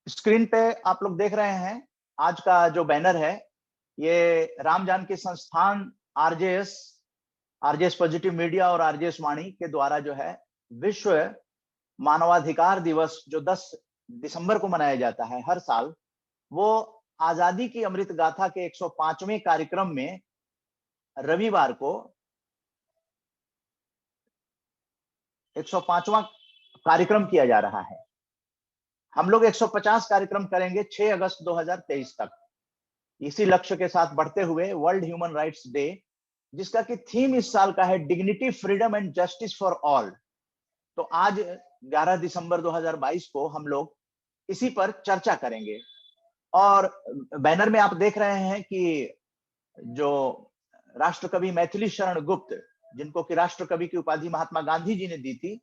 Screen पे आप लोग देख रहे हैं आज का जो बैनर है, ये राम जानकी संस्थान आरजेएस पॉजिटिव मीडिया और आरजेएस वाणी के द्वारा जो है विश्व मानवाधिकार दिवस जो 10 दिसंबर को मनाया जाता है हर साल, वो आजादी की अमृत गाथा के 105वें कार्यक्रम में रविवार को 105वां कार्यक्रम किया जा रहा है। हम लोग 150 कार्यक्रम करेंगे 6 अगस्त 2023 तक, इसी लक्ष्य के साथ बढ़ते हुए वर्ल्ड ह्यूमन राइट्स डे, जिसका कि थीम इस साल का है dignity, freedom and justice for all. तो आज 11 दिसंबर 2022 को हम लोग इसी पर चर्चा करेंगे। और बैनर में आप देख रहे हैं कि जो राष्ट्रकवि मैथिली शरण गुप्त, जिनको कि राष्ट्रकवि की उपाधि महात्मा गांधी जी ने दी थी,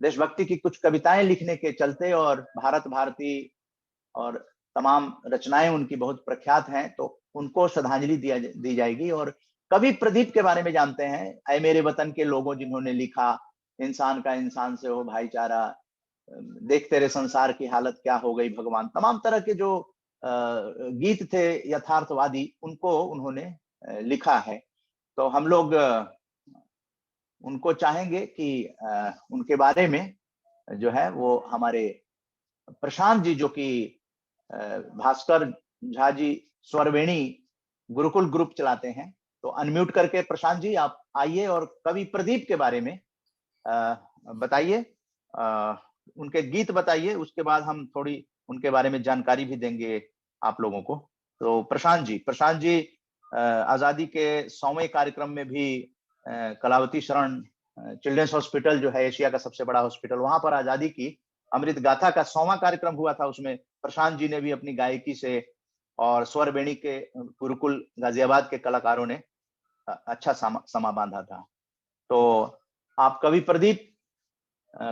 देशभक्ति की कुछ कविताएं लिखने के चलते और भारत भारती और तमाम रचनाएं उनकी बहुत प्रख्यात हैं, तो उनको श्रद्धांजलि दी जाएगी। और कवि प्रदीप के बारे में जानते हैं, ऐ मेरे वतन के लोगों, जिन्होंने लिखा इंसान का इंसान से हो भाईचारा, देख तेरे संसार की हालत क्या हो गई भगवान, तमाम तरह के जो गीत थे यथार्थवादी, उनको उन्होंने लिखा है। तो हम लोग उनको चाहेंगे कि उनके बारे में जो है वो हमारे प्रशांत जी, जो कि भास्कर झा जी स्वरवेणी गुरुकुल ग्रुप चलाते हैं, तो अनम्यूट करके प्रशांत जी आप आइए और कवि प्रदीप के बारे में बताइए, उनके गीत बताइए। उसके बाद हम थोड़ी उनके बारे में जानकारी भी देंगे आप लोगों को। तो प्रशांत जी आजादी के 100वें कार्यक्रम में भी कलावती शरण चिल्ड्रंस हॉस्पिटल जो है एशिया का सबसे बड़ा हॉस्पिटल, वहां पर आजादी की अमृत गाथा का 100वां कार्यक्रम हुआ था। उसमें प्रशांत जी ने भी अपनी गायकी से और स्वर बेणी के गुरुकुल गाजियाबाद के कलाकारों ने अच्छा समा बांधा था। तो आप कवि प्रदीप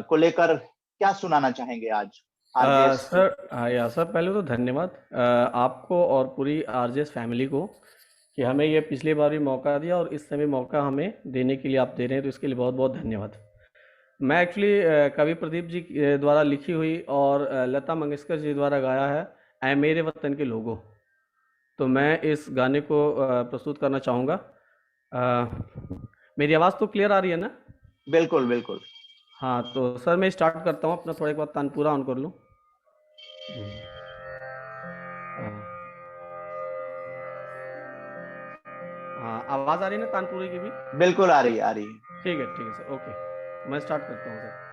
को लेकर क्या सुनाना चाहेंगे आज? सर पहले तो धन्यवाद आपको और पूरी आरजेएस फैमिली को कि हमें ये पिछली बार भी मौका दिया और इस समय मौका हमें देने के लिए आप दे रहे हैं, तो इसके लिए बहुत बहुत धन्यवाद। मैं एक्चुअली कवि प्रदीप जी द्वारा लिखी हुई और लता मंगेशकर जी द्वारा गाया है ऐ मेरे वतन के लोगों, तो मैं इस गाने को प्रस्तुत करना चाहूँगा। मेरी आवाज़ तो क्लियर आ रही है ना? बिल्कुल बिल्कुल। हाँ, तो सर मैं स्टार्ट करता हूँ अपना, थोड़ा एक बार तानपुरा ऑन कर लूँ। हाँ, आवाज़ आ रही है ना तानपुरे की भी? बिल्कुल आ रही है। ठीक है सर, ओके। मैं स्टार्ट करता हूँ सर।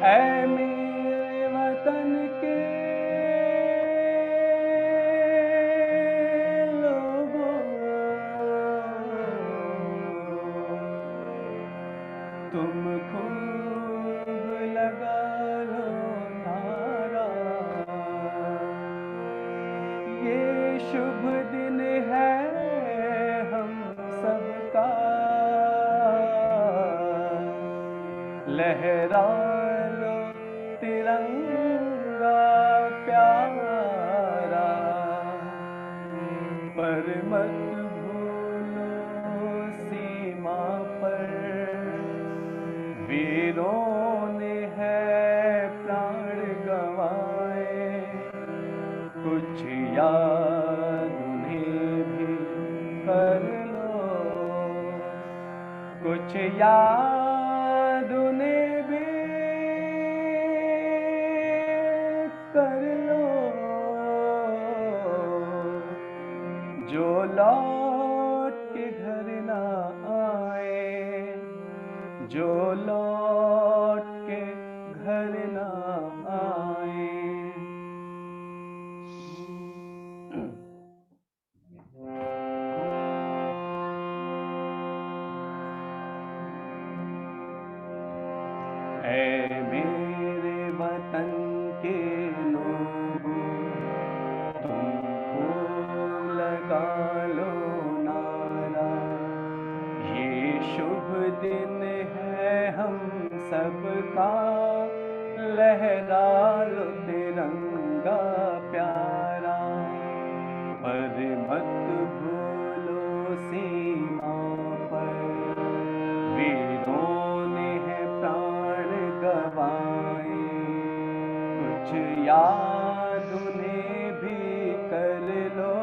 ऐ मेरे वतन के लोगों, तुम खूब लगा लो नारा, ये शुभ दिन है हम सबका, लहरा लो तिरंगा प्यारा, पर मत भूलो सीमा पर वीरों ने है प्राण गंवाए, कुछ याद उन्हें भी कर लो, कुछ याद उन्हें भी कर लो, जो लौट के घर ना आए, जो लौट के घर ना आए। ऐ मेरे वतन के लोगों, तुम खूब लगा लो नारा, ये शुभ दिन है हम सबका, लहरा लो तिरंगा प्यारा। पर मत भूलो सीमा पर वीरों ने है प्राण गवाए, कुछ याद उन्हें भी कर लो,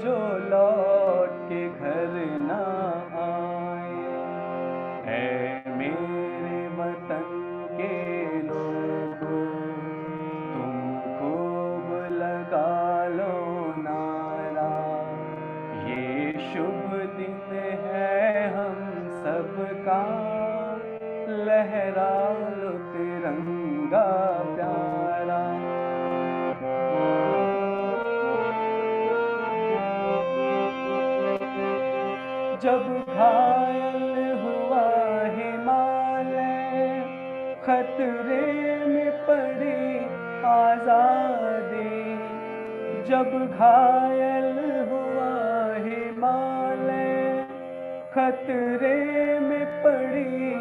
जो लौट के घर ना आए। ऐ मेरे वतन के लोगों, तुम खूब लगा लो नारा, ये शुभ दिन है हम सबका, लहरा लो तिरंगा प्यारा। जब घायल हुआ हिमालय, खतरे में पड़ी आजादी, जब घायल हुआ हिमालय, खतरे में पड़ी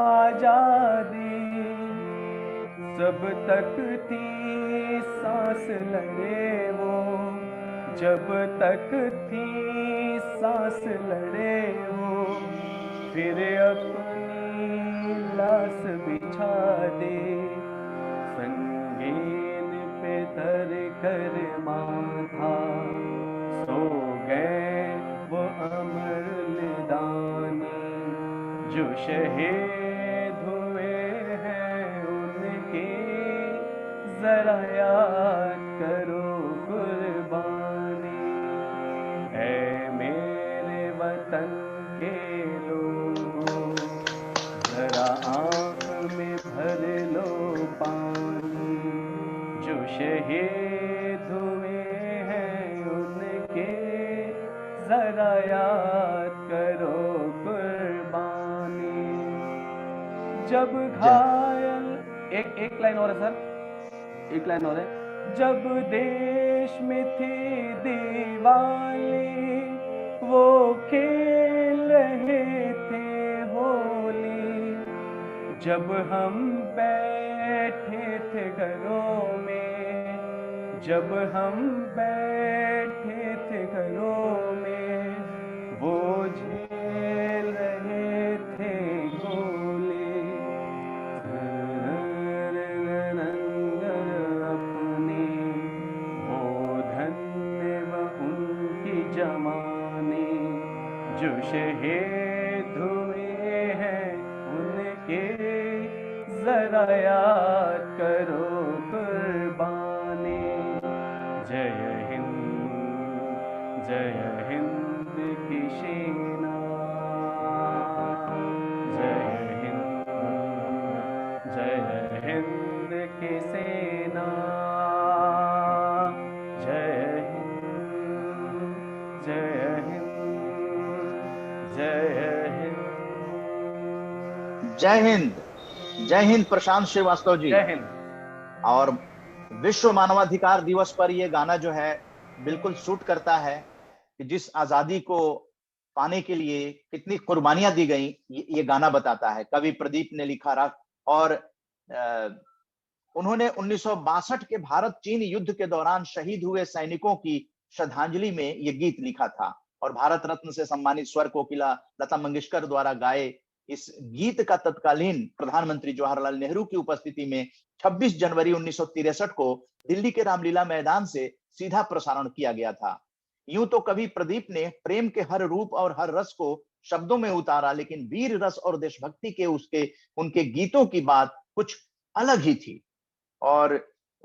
आजादी, सब तक थी सांस लड़े वो, जब तक थी सांस लड़े वो, फिर अपनी लाश बिछा दे, संगीन पे धर कर माथा, सो गए वो अमर निदानी, जो शहीद हुए हैं उनके, जरा याद करो कुर्बानी। ऐ मेरे वतन के लोगों, जरा आँख में भर लो पानी, जो शहीद हुए हैं उनके, जरा याद करो कुर्बानी। जब घायल, एक लाइन और है सर, एक लाइन और है। जब देश में थी दिवाली, वो खेल रहे थे होली, जब हम बैठे थे घरों में, जब हम बैठे थे घरों में, वो झेल रहे थे गोली, अपनी वो धन्य व उनकी जवानी, जो शहीद हुए हैं उनके, जरा याद करो कुर्बानी। जय हिंद की सेना, जय हिंद की सेना, जय हिंद, जय हिंद, जय हिंद। जय हिंद, जय हिंद प्रशांत श्रीवास्तव जी। जय हिंद। और विश्व मानवाधिकार दिवस पर यह गाना जो है बिल्कुल सूट करता है कि जिस आजादी को पाने के लिए कितनी कुर्बानियां दी गई, ये गाना बताता है। कवि प्रदीप ने लिखा रहा, और उन्होंने 1962 के भारत चीन युद्ध के दौरान शहीद हुए सैनिकों की श्रद्धांजलि में यह गीत लिखा था, और भारत रत्न से सम्मानित स्वर कोकिला लता मंगेशकर द्वारा गाए इस गीत का तत्कालीन प्रधानमंत्री जवाहरलाल नेहरू की उपस्थिति में 26 जनवरी 1963 को दिल्ली के रामलीला मैदान से सीधा प्रसारण किया गया था। यूं तो कवि प्रदीप ने प्रेम के हर रूप और हर रस को शब्दों में उतारा, लेकिन वीर रस और देशभक्ति के उनके गीतों की बात कुछ अलग ही थी। और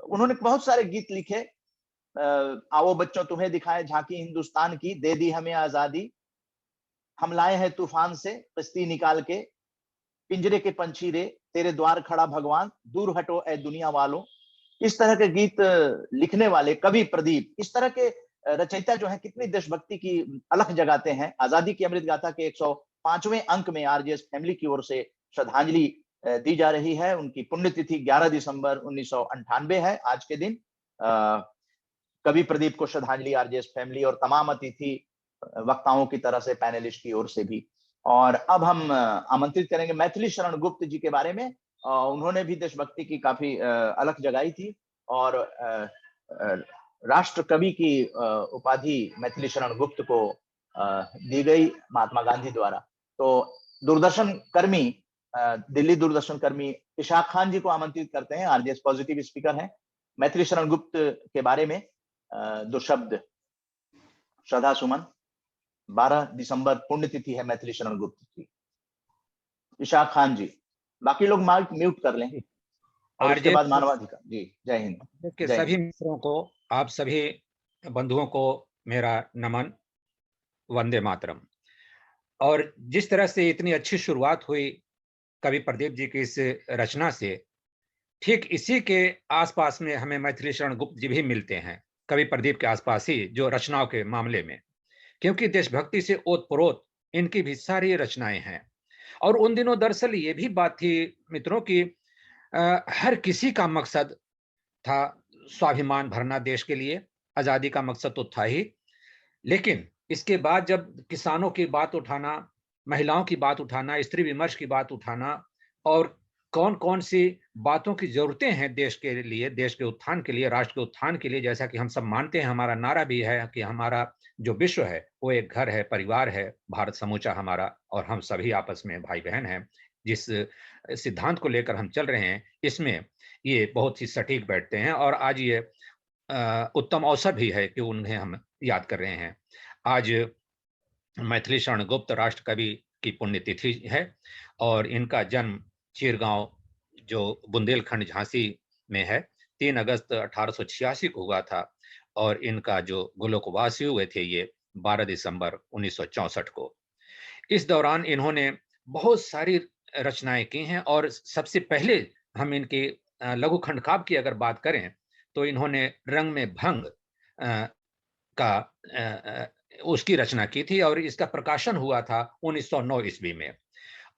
उन्होंने बहुत सारे गीत लिखे। आओ बच्चों तुम्हें दिखाए झांकी हिंदुस्तान की, दे दी हमें आजादी, हम लाए हैं तूफान से कश्ती निकाल के, पिंजरे के पंछी रे, तेरे द्वार खड़ा भगवान, दूर हटो ए दुनिया वालों। इस तरह के गीत लिखने वाले कवि प्रदीप, इस तरह के रचयिता जो है कितनी देशभक्ति की अलख जगाते हैं। आजादी की अमृत गाथा के 105वें अंक में आरजेएस फैमिली की ओर से श्रद्धांजलि दी जा रही है। उनकी पुण्यतिथि 11 दिसंबर 1998 है आज के दिन। कवि प्रदीप को श्रद्धांजलि आरजेएस फैमिली और तमाम अतिथि वक्ताओं की तरह से, पैनलिस्ट की ओर से भी। और अब हम आमंत्रित करेंगे मैथिली शरण गुप्त जी के बारे में। उन्होंने भी देशभक्ति की काफी अलख जगाई थी और राष्ट्र कवि की उपाधि मैथिली शरण गुप्त को दी गई महात्मा गांधी द्वारा। तो दूरदर्शन कर्मी, दिल्ली दूरदर्शन कर्मी इशाक खान जी को आमंत्रित करते हैं, आरजेएस पॉजिटिव स्पीकर हैं। मैथिली शरण गुप्त के बारे में दो शब्द। श्रद्धा सुमन। 12 दिसंबर पुण्यतिथि है मैथिली शरण गुप्त की। इशाक खान जी, बाकी लोग माइक म्यूट कर लें और उसके बाद मानवाधिकार जी। जय हिंद के सभी मित्रों को, आप सभी बंधुओं को मेरा नमन, वंदे मातरम। और जिस तरह से इतनी अच्छी शुरुआत हुई कवि प्रदीप जी की इस रचना से, ठीक इसी के आसपास में हमें मैथिली शरण गुप्त जी भी मिलते हैं, कवि प्रदीप के आसपास ही, जो रचनाओं के मामले में, क्योंकि देशभक्ति से ओतप्रोत इनकी भी सारी रचनाएं हैं। और उन दिनों दरअसल ये भी बात थी मित्रों की हर किसी का मकसद था स्वाभिमान भरना देश के लिए, आजादी का मकसद तो था ही, लेकिन इसके बाद जब किसानों की बात उठाना, महिलाओं की बात उठाना, स्त्री विमर्श की बात उठाना, और कौन कौन सी बातों की जरूरतें हैं देश के लिए, देश के उत्थान के लिए, राष्ट्र के उत्थान के लिए, जैसा कि हम सब मानते हैं, हमारा नारा भी है कि हमारा जो विश्व है वो एक घर है, परिवार है, भारत समूचा हमारा, और हम सभी आपस में भाई बहन हैं। जिस सिद्धांत को लेकर हम चल रहे हैं, इसमें ये बहुत ही सटीक बैठते हैं। और आज ये उत्तम अवसर भी है कि उन्हें हम याद कर रहे हैं। आज मैथिली शरण गुप्त राष्ट्र कवि की पुण्यतिथि है और इनका जन्म चिरगांव, जो बुंदेलखंड झांसी में है, 3 अगस्त 1886 को हुआ था। और इनका जो गोलोकवासी हुए थे ये 12 दिसंबर 1964 को। इस दौरान इन्होंने बहुत सारी रचनाएं की हैं, और सबसे पहले हम इनके लघु खंड काव्य की अगर बात करें तो इन्होंने रंग में भंग का उसकी रचना की थी, और इसका प्रकाशन हुआ था 1909 ईस्वी में।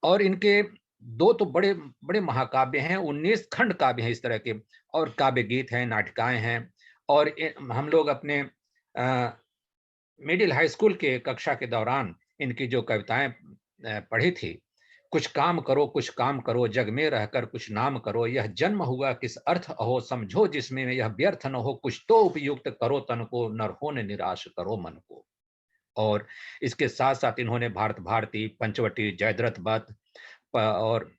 और इनके 2 तो बड़े बड़े महाकाव्य हैं, 19 खंड काव्य हैं इस तरह के, और काव्य गीत हैं, नाटिकाएं हैं। और हम लोग अपने मिडिल हाई स्कूल के कक्षा के दौरान इनकी जो कविताएं पढ़ी थी, कुछ काम करो जग में रहकर कुछ नाम करो, यह जन्म हुआ किस अर्थ हो, समझो जिसमें यह व्यर्थ न हो, कुछ तो उपयुक्त करो तन को, नर होने निराश करो मन को। और इसके साथ साथ इन्होंने भारत भारती, पंचवटी, जयद्रथ वध और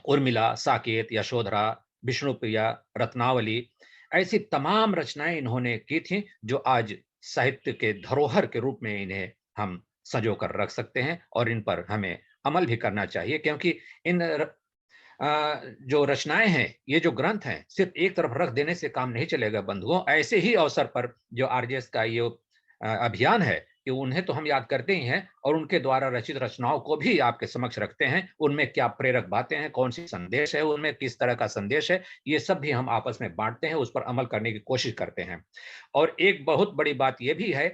उर्मिला, साकेत, यशोधरा, विष्णुप्रिया, रत्नावली, ऐसी तमाम रचनाएं इन्होंने की थी, जो आज साहित्य के धरोहर के रूप में इन्हें हम संजो कर रख सकते हैं, और इन पर हमें अमल भी करना चाहिए। क्योंकि इन जो रचनाएं हैं, ये जो ग्रंथ हैं, सिर्फ एक तरफ रख देने से काम नहीं चलेगा बंधुओं। ऐसे ही अवसर पर जो आरजेएस का ये अभियान है, कि उन्हें तो हम याद करते ही हैं, और उनके द्वारा रचित रचनाओं को भी आपके समक्ष रखते हैं। उनमें क्या प्रेरक बातें हैं, कौन सी संदेश है, उनमें किस तरह का संदेश है, ये सब भी हम आपस में बांटते हैं, उस पर अमल करने की कोशिश करते हैं। और एक बहुत बड़ी बात यह भी है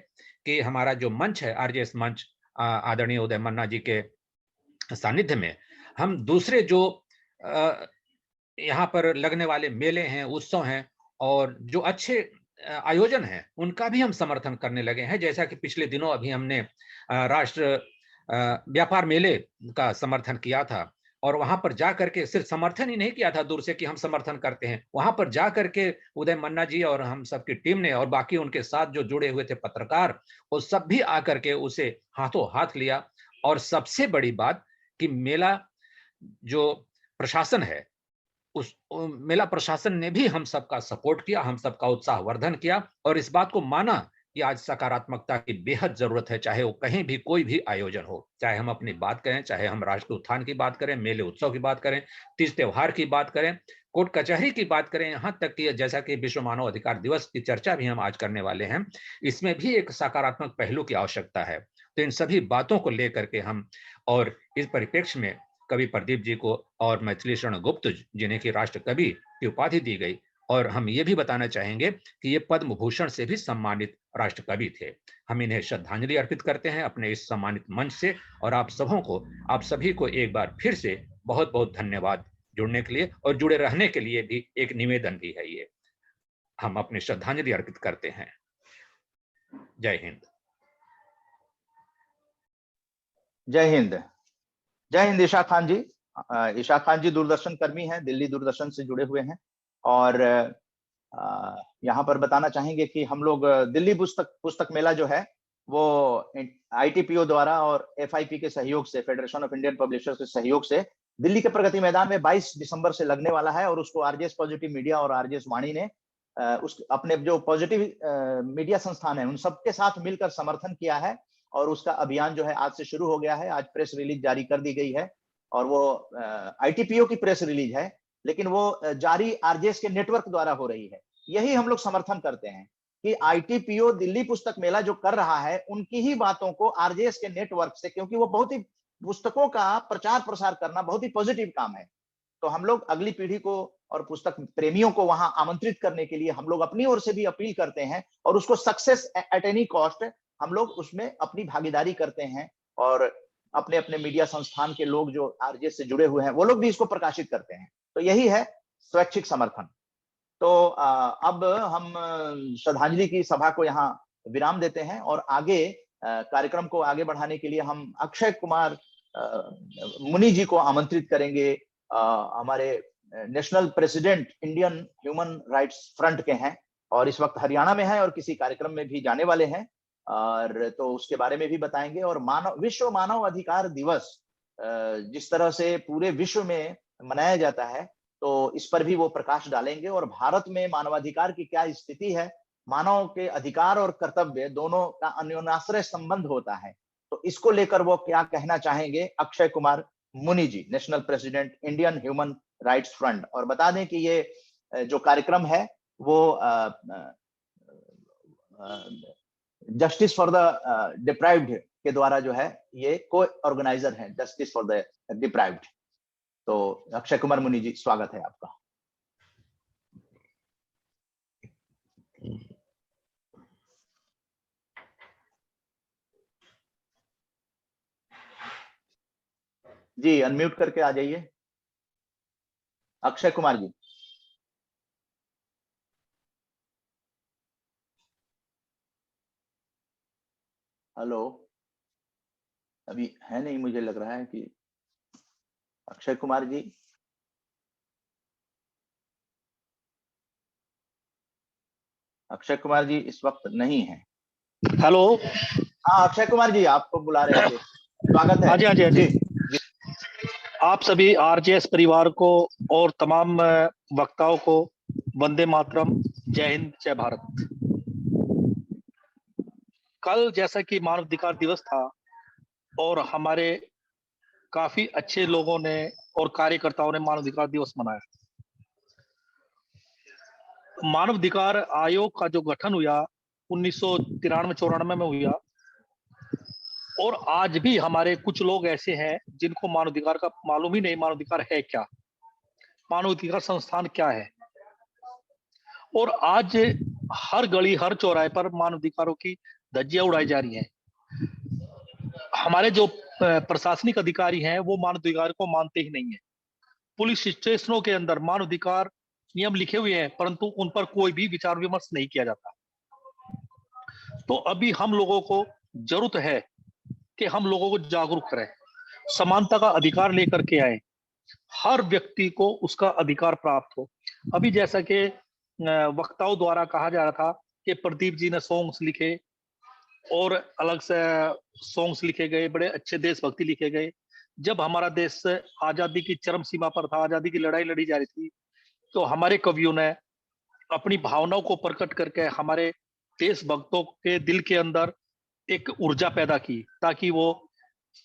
कि हमारा जो मंच है, आरजेएस मंच, आदरणीय उदय मन्ना जी के सानिध्य में, हम दूसरे जो यहाँ पर लगने वाले मेले हैं, उत्सव हैं, और जो अच्छे आयोजन है, उनका भी हम समर्थन करने लगे हैं। जैसा कि पिछले दिनों अभी हमने राष्ट्र व्यापार मेले का समर्थन किया था, और वहां पर जाकर के सिर्फ समर्थन ही नहीं किया था दूर से कि हम समर्थन करते हैं, वहां पर जाकर के उदय मन्ना जी और हम सबकी टीम ने, और बाकी उनके साथ जो जुड़े हुए थे पत्रकार, वो सब भी आकर के उसे हाथों हाथ लिया। और सबसे बड़ी बात कि मेला जो प्रशासन है, उस मेला प्रशासन ने भी हम सबका सपोर्ट किया, हम सबका उत्साहवर्धन किया, और इस बात को माना कि आज सकारात्मकता की बेहद जरूरत है, चाहे वो कहीं भी कोई भी आयोजन हो, चाहे हम अपनी बात करें, चाहे हम राष्ट्र उत्थान की बात करें, मेले उत्सव की बात करें, तीज त्योहार की बात करें, कोर्ट कचहरी की बात करें, यहाँ तक कि जैसा कि विश्व मानव अधिकार दिवस की चर्चा भी हम आज करने वाले हैं, इसमें भी एक सकारात्मक पहलू की आवश्यकता है। तो इन सभी बातों को लेकर के हम, और इस परिप्रेक्ष्य में कवि प्रदीप जी को और मैथिली शरण गुप्त जिन्हें की राष्ट्र कवि की उपाधि दी गई। और हम ये भी बताना चाहेंगे कि ये पद्म भूषण से भी सम्मानित राष्ट्र कवि थे। हम इन्हें श्रद्धांजलि अर्पित करते हैं अपने इस सम्मानित मंच से, और आप सभी को एक बार फिर से बहुत बहुत धन्यवाद जुड़ने के लिए, और जुड़े रहने के लिए भी एक निवेदन भी है। ये हम अपनी श्रद्धांजलि अर्पित करते हैं। जय हिंद। जय हिंद। जय हिंद ईशा खान जी। ईशा खान जी दूरदर्शन कर्मी हैं, दिल्ली दूरदर्शन से जुड़े हुए हैं। और यहाँ पर बताना चाहेंगे कि हम लोग दिल्ली पुस्तक मेला जो है वो ITPO द्वारा और FIP के सहयोग से, फेडरेशन ऑफ इंडियन पब्लिशर्स के सहयोग से दिल्ली के प्रगति मैदान में 22 दिसंबर से लगने वाला है। और उसको RJS पॉजिटिव मीडिया और RJS वाणी ने उस अपने जो पॉजिटिव मीडिया संस्थान है उन सबके साथ मिलकर समर्थन किया है। और उसका अभियान जो है आज से शुरू हो गया है। आज प्रेस रिलीज जारी कर दी गई है, और वो ITPO की प्रेस रिलीज है, लेकिन वो जारी RJS के नेटवर्क द्वारा हो रही है। यही हम लोग समर्थन करते हैं कि ITPO दिल्ली पुस्तक मेला जो कर रहा है उनकी ही बातों को RJS के नेटवर्क से, क्योंकि वो बहुत ही पुस्तकों का प्रचार प्रसार करना बहुत ही पॉजिटिव काम है, तो हम लोग अगली पीढ़ी को और पुस्तक प्रेमियों को वहां आमंत्रित करने के लिए हम लोग अपनी ओर से भी अपील करते हैं, और उसको सक्सेस एट एनी कॉस्ट हम लोग उसमें अपनी भागीदारी करते हैं। और अपने अपने मीडिया संस्थान के लोग जो RJS से जुड़े हुए हैं वो लोग भी इसको प्रकाशित करते हैं। तो यही है स्वैच्छिक समर्थन। तो अब हम श्रद्धांजलि की सभा को यहाँ विराम देते हैं, और आगे कार्यक्रम को आगे बढ़ाने के लिए हम अक्षय कुमार मुनि जी को आमंत्रित करेंगे। हमारे national president Indian human rights front के हैं, और इस वक्त हरियाणा में हैं और किसी कार्यक्रम में भी जाने वाले हैं, और तो उसके बारे में भी बताएंगे। और विश्व मानव अधिकार दिवस जिस तरह से पूरे विश्व में मनाया जाता है, तो इस पर भी वो प्रकाश डालेंगे। और भारत में मानवाधिकार की क्या स्थिति है, मानव के अधिकार और कर्तव्य दोनों का अन्योन्याश्रय संबंध होता है, तो इसको लेकर वो क्या कहना चाहेंगे Akshay Kumar Muni ji, national president Indian human rights front. और बता दें कि ये जो कार्यक्रम है वो जस्टिस फॉर द डिप्राइव्ड के द्वारा जो है ये को ऑर्गेनाइजर है, जस्टिस फॉर द डिप्राइव्ड। तो अक्षय कुमार मुनि जी, स्वागत है आपका। जी अनम्यूट करके आ जाइए अक्षय कुमार जी। हेलो, अभी है नहीं, मुझे लग रहा है कि अक्षय कुमार जी। अक्षय कुमार जी इस वक्त नहीं है। हेलो, हाँ अक्षय कुमार जी, आपको बुला रहे थे, स्वागत है। हाँ जी। आप सभी RJS परिवार को और तमाम वक्ताओं को वंदे मातरम, जय हिंद, जय भारत। कल जैसा कि मानवाधिकार दिवस था और हमारे काफी अच्छे लोगों ने और कार्यकर्ताओं ने मानवाधिकार दिवस मनाया। मानवाधिकार आयोग का जो गठन हुआ 1993-94 में हुआ, और आज भी हमारे कुछ लोग ऐसे हैं जिनको मानवाधिकार का मालूम ही नहीं, मानवाधिकार है क्या, मानवाधिकार संस्थान क्या है। और आज हर गली हर चौराहे पर मानवाधिकारों की धज्जियां उड़ाई जा रही हैं। हमारे जो प्रशासनिक अधिकारी हैं वो मानवाधिकार को मानते ही नहीं है। पुलिस स्टेशनों के अंदर मानवाधिकार नियम लिखे हुए हैं, परंतु उन पर कोई भी विचार विमर्श नहीं किया जाता। तो अभी हम लोगों को जरूरत है कि हम लोगों को जागरूक करें, समानता का अधिकार लेकर के आए, हर व्यक्ति को उसका अधिकार प्राप्त हो। अभी जैसा कि वक्ताओं द्वारा कहा जा रहा था कि प्रदीप जी ने सॉन्ग्स लिखे और अलग से सॉन्ग्स लिखे गए, बड़े अच्छे देशभक्ति लिखे गए। जब हमारा देश आजादी की चरम सीमा पर था, आजादी की लड़ाई लड़ी जा रही थी, तो हमारे कवियों ने अपनी भावनाओं को प्रकट करके हमारे देशभक्तों के दिल के अंदर एक ऊर्जा पैदा की, ताकि वो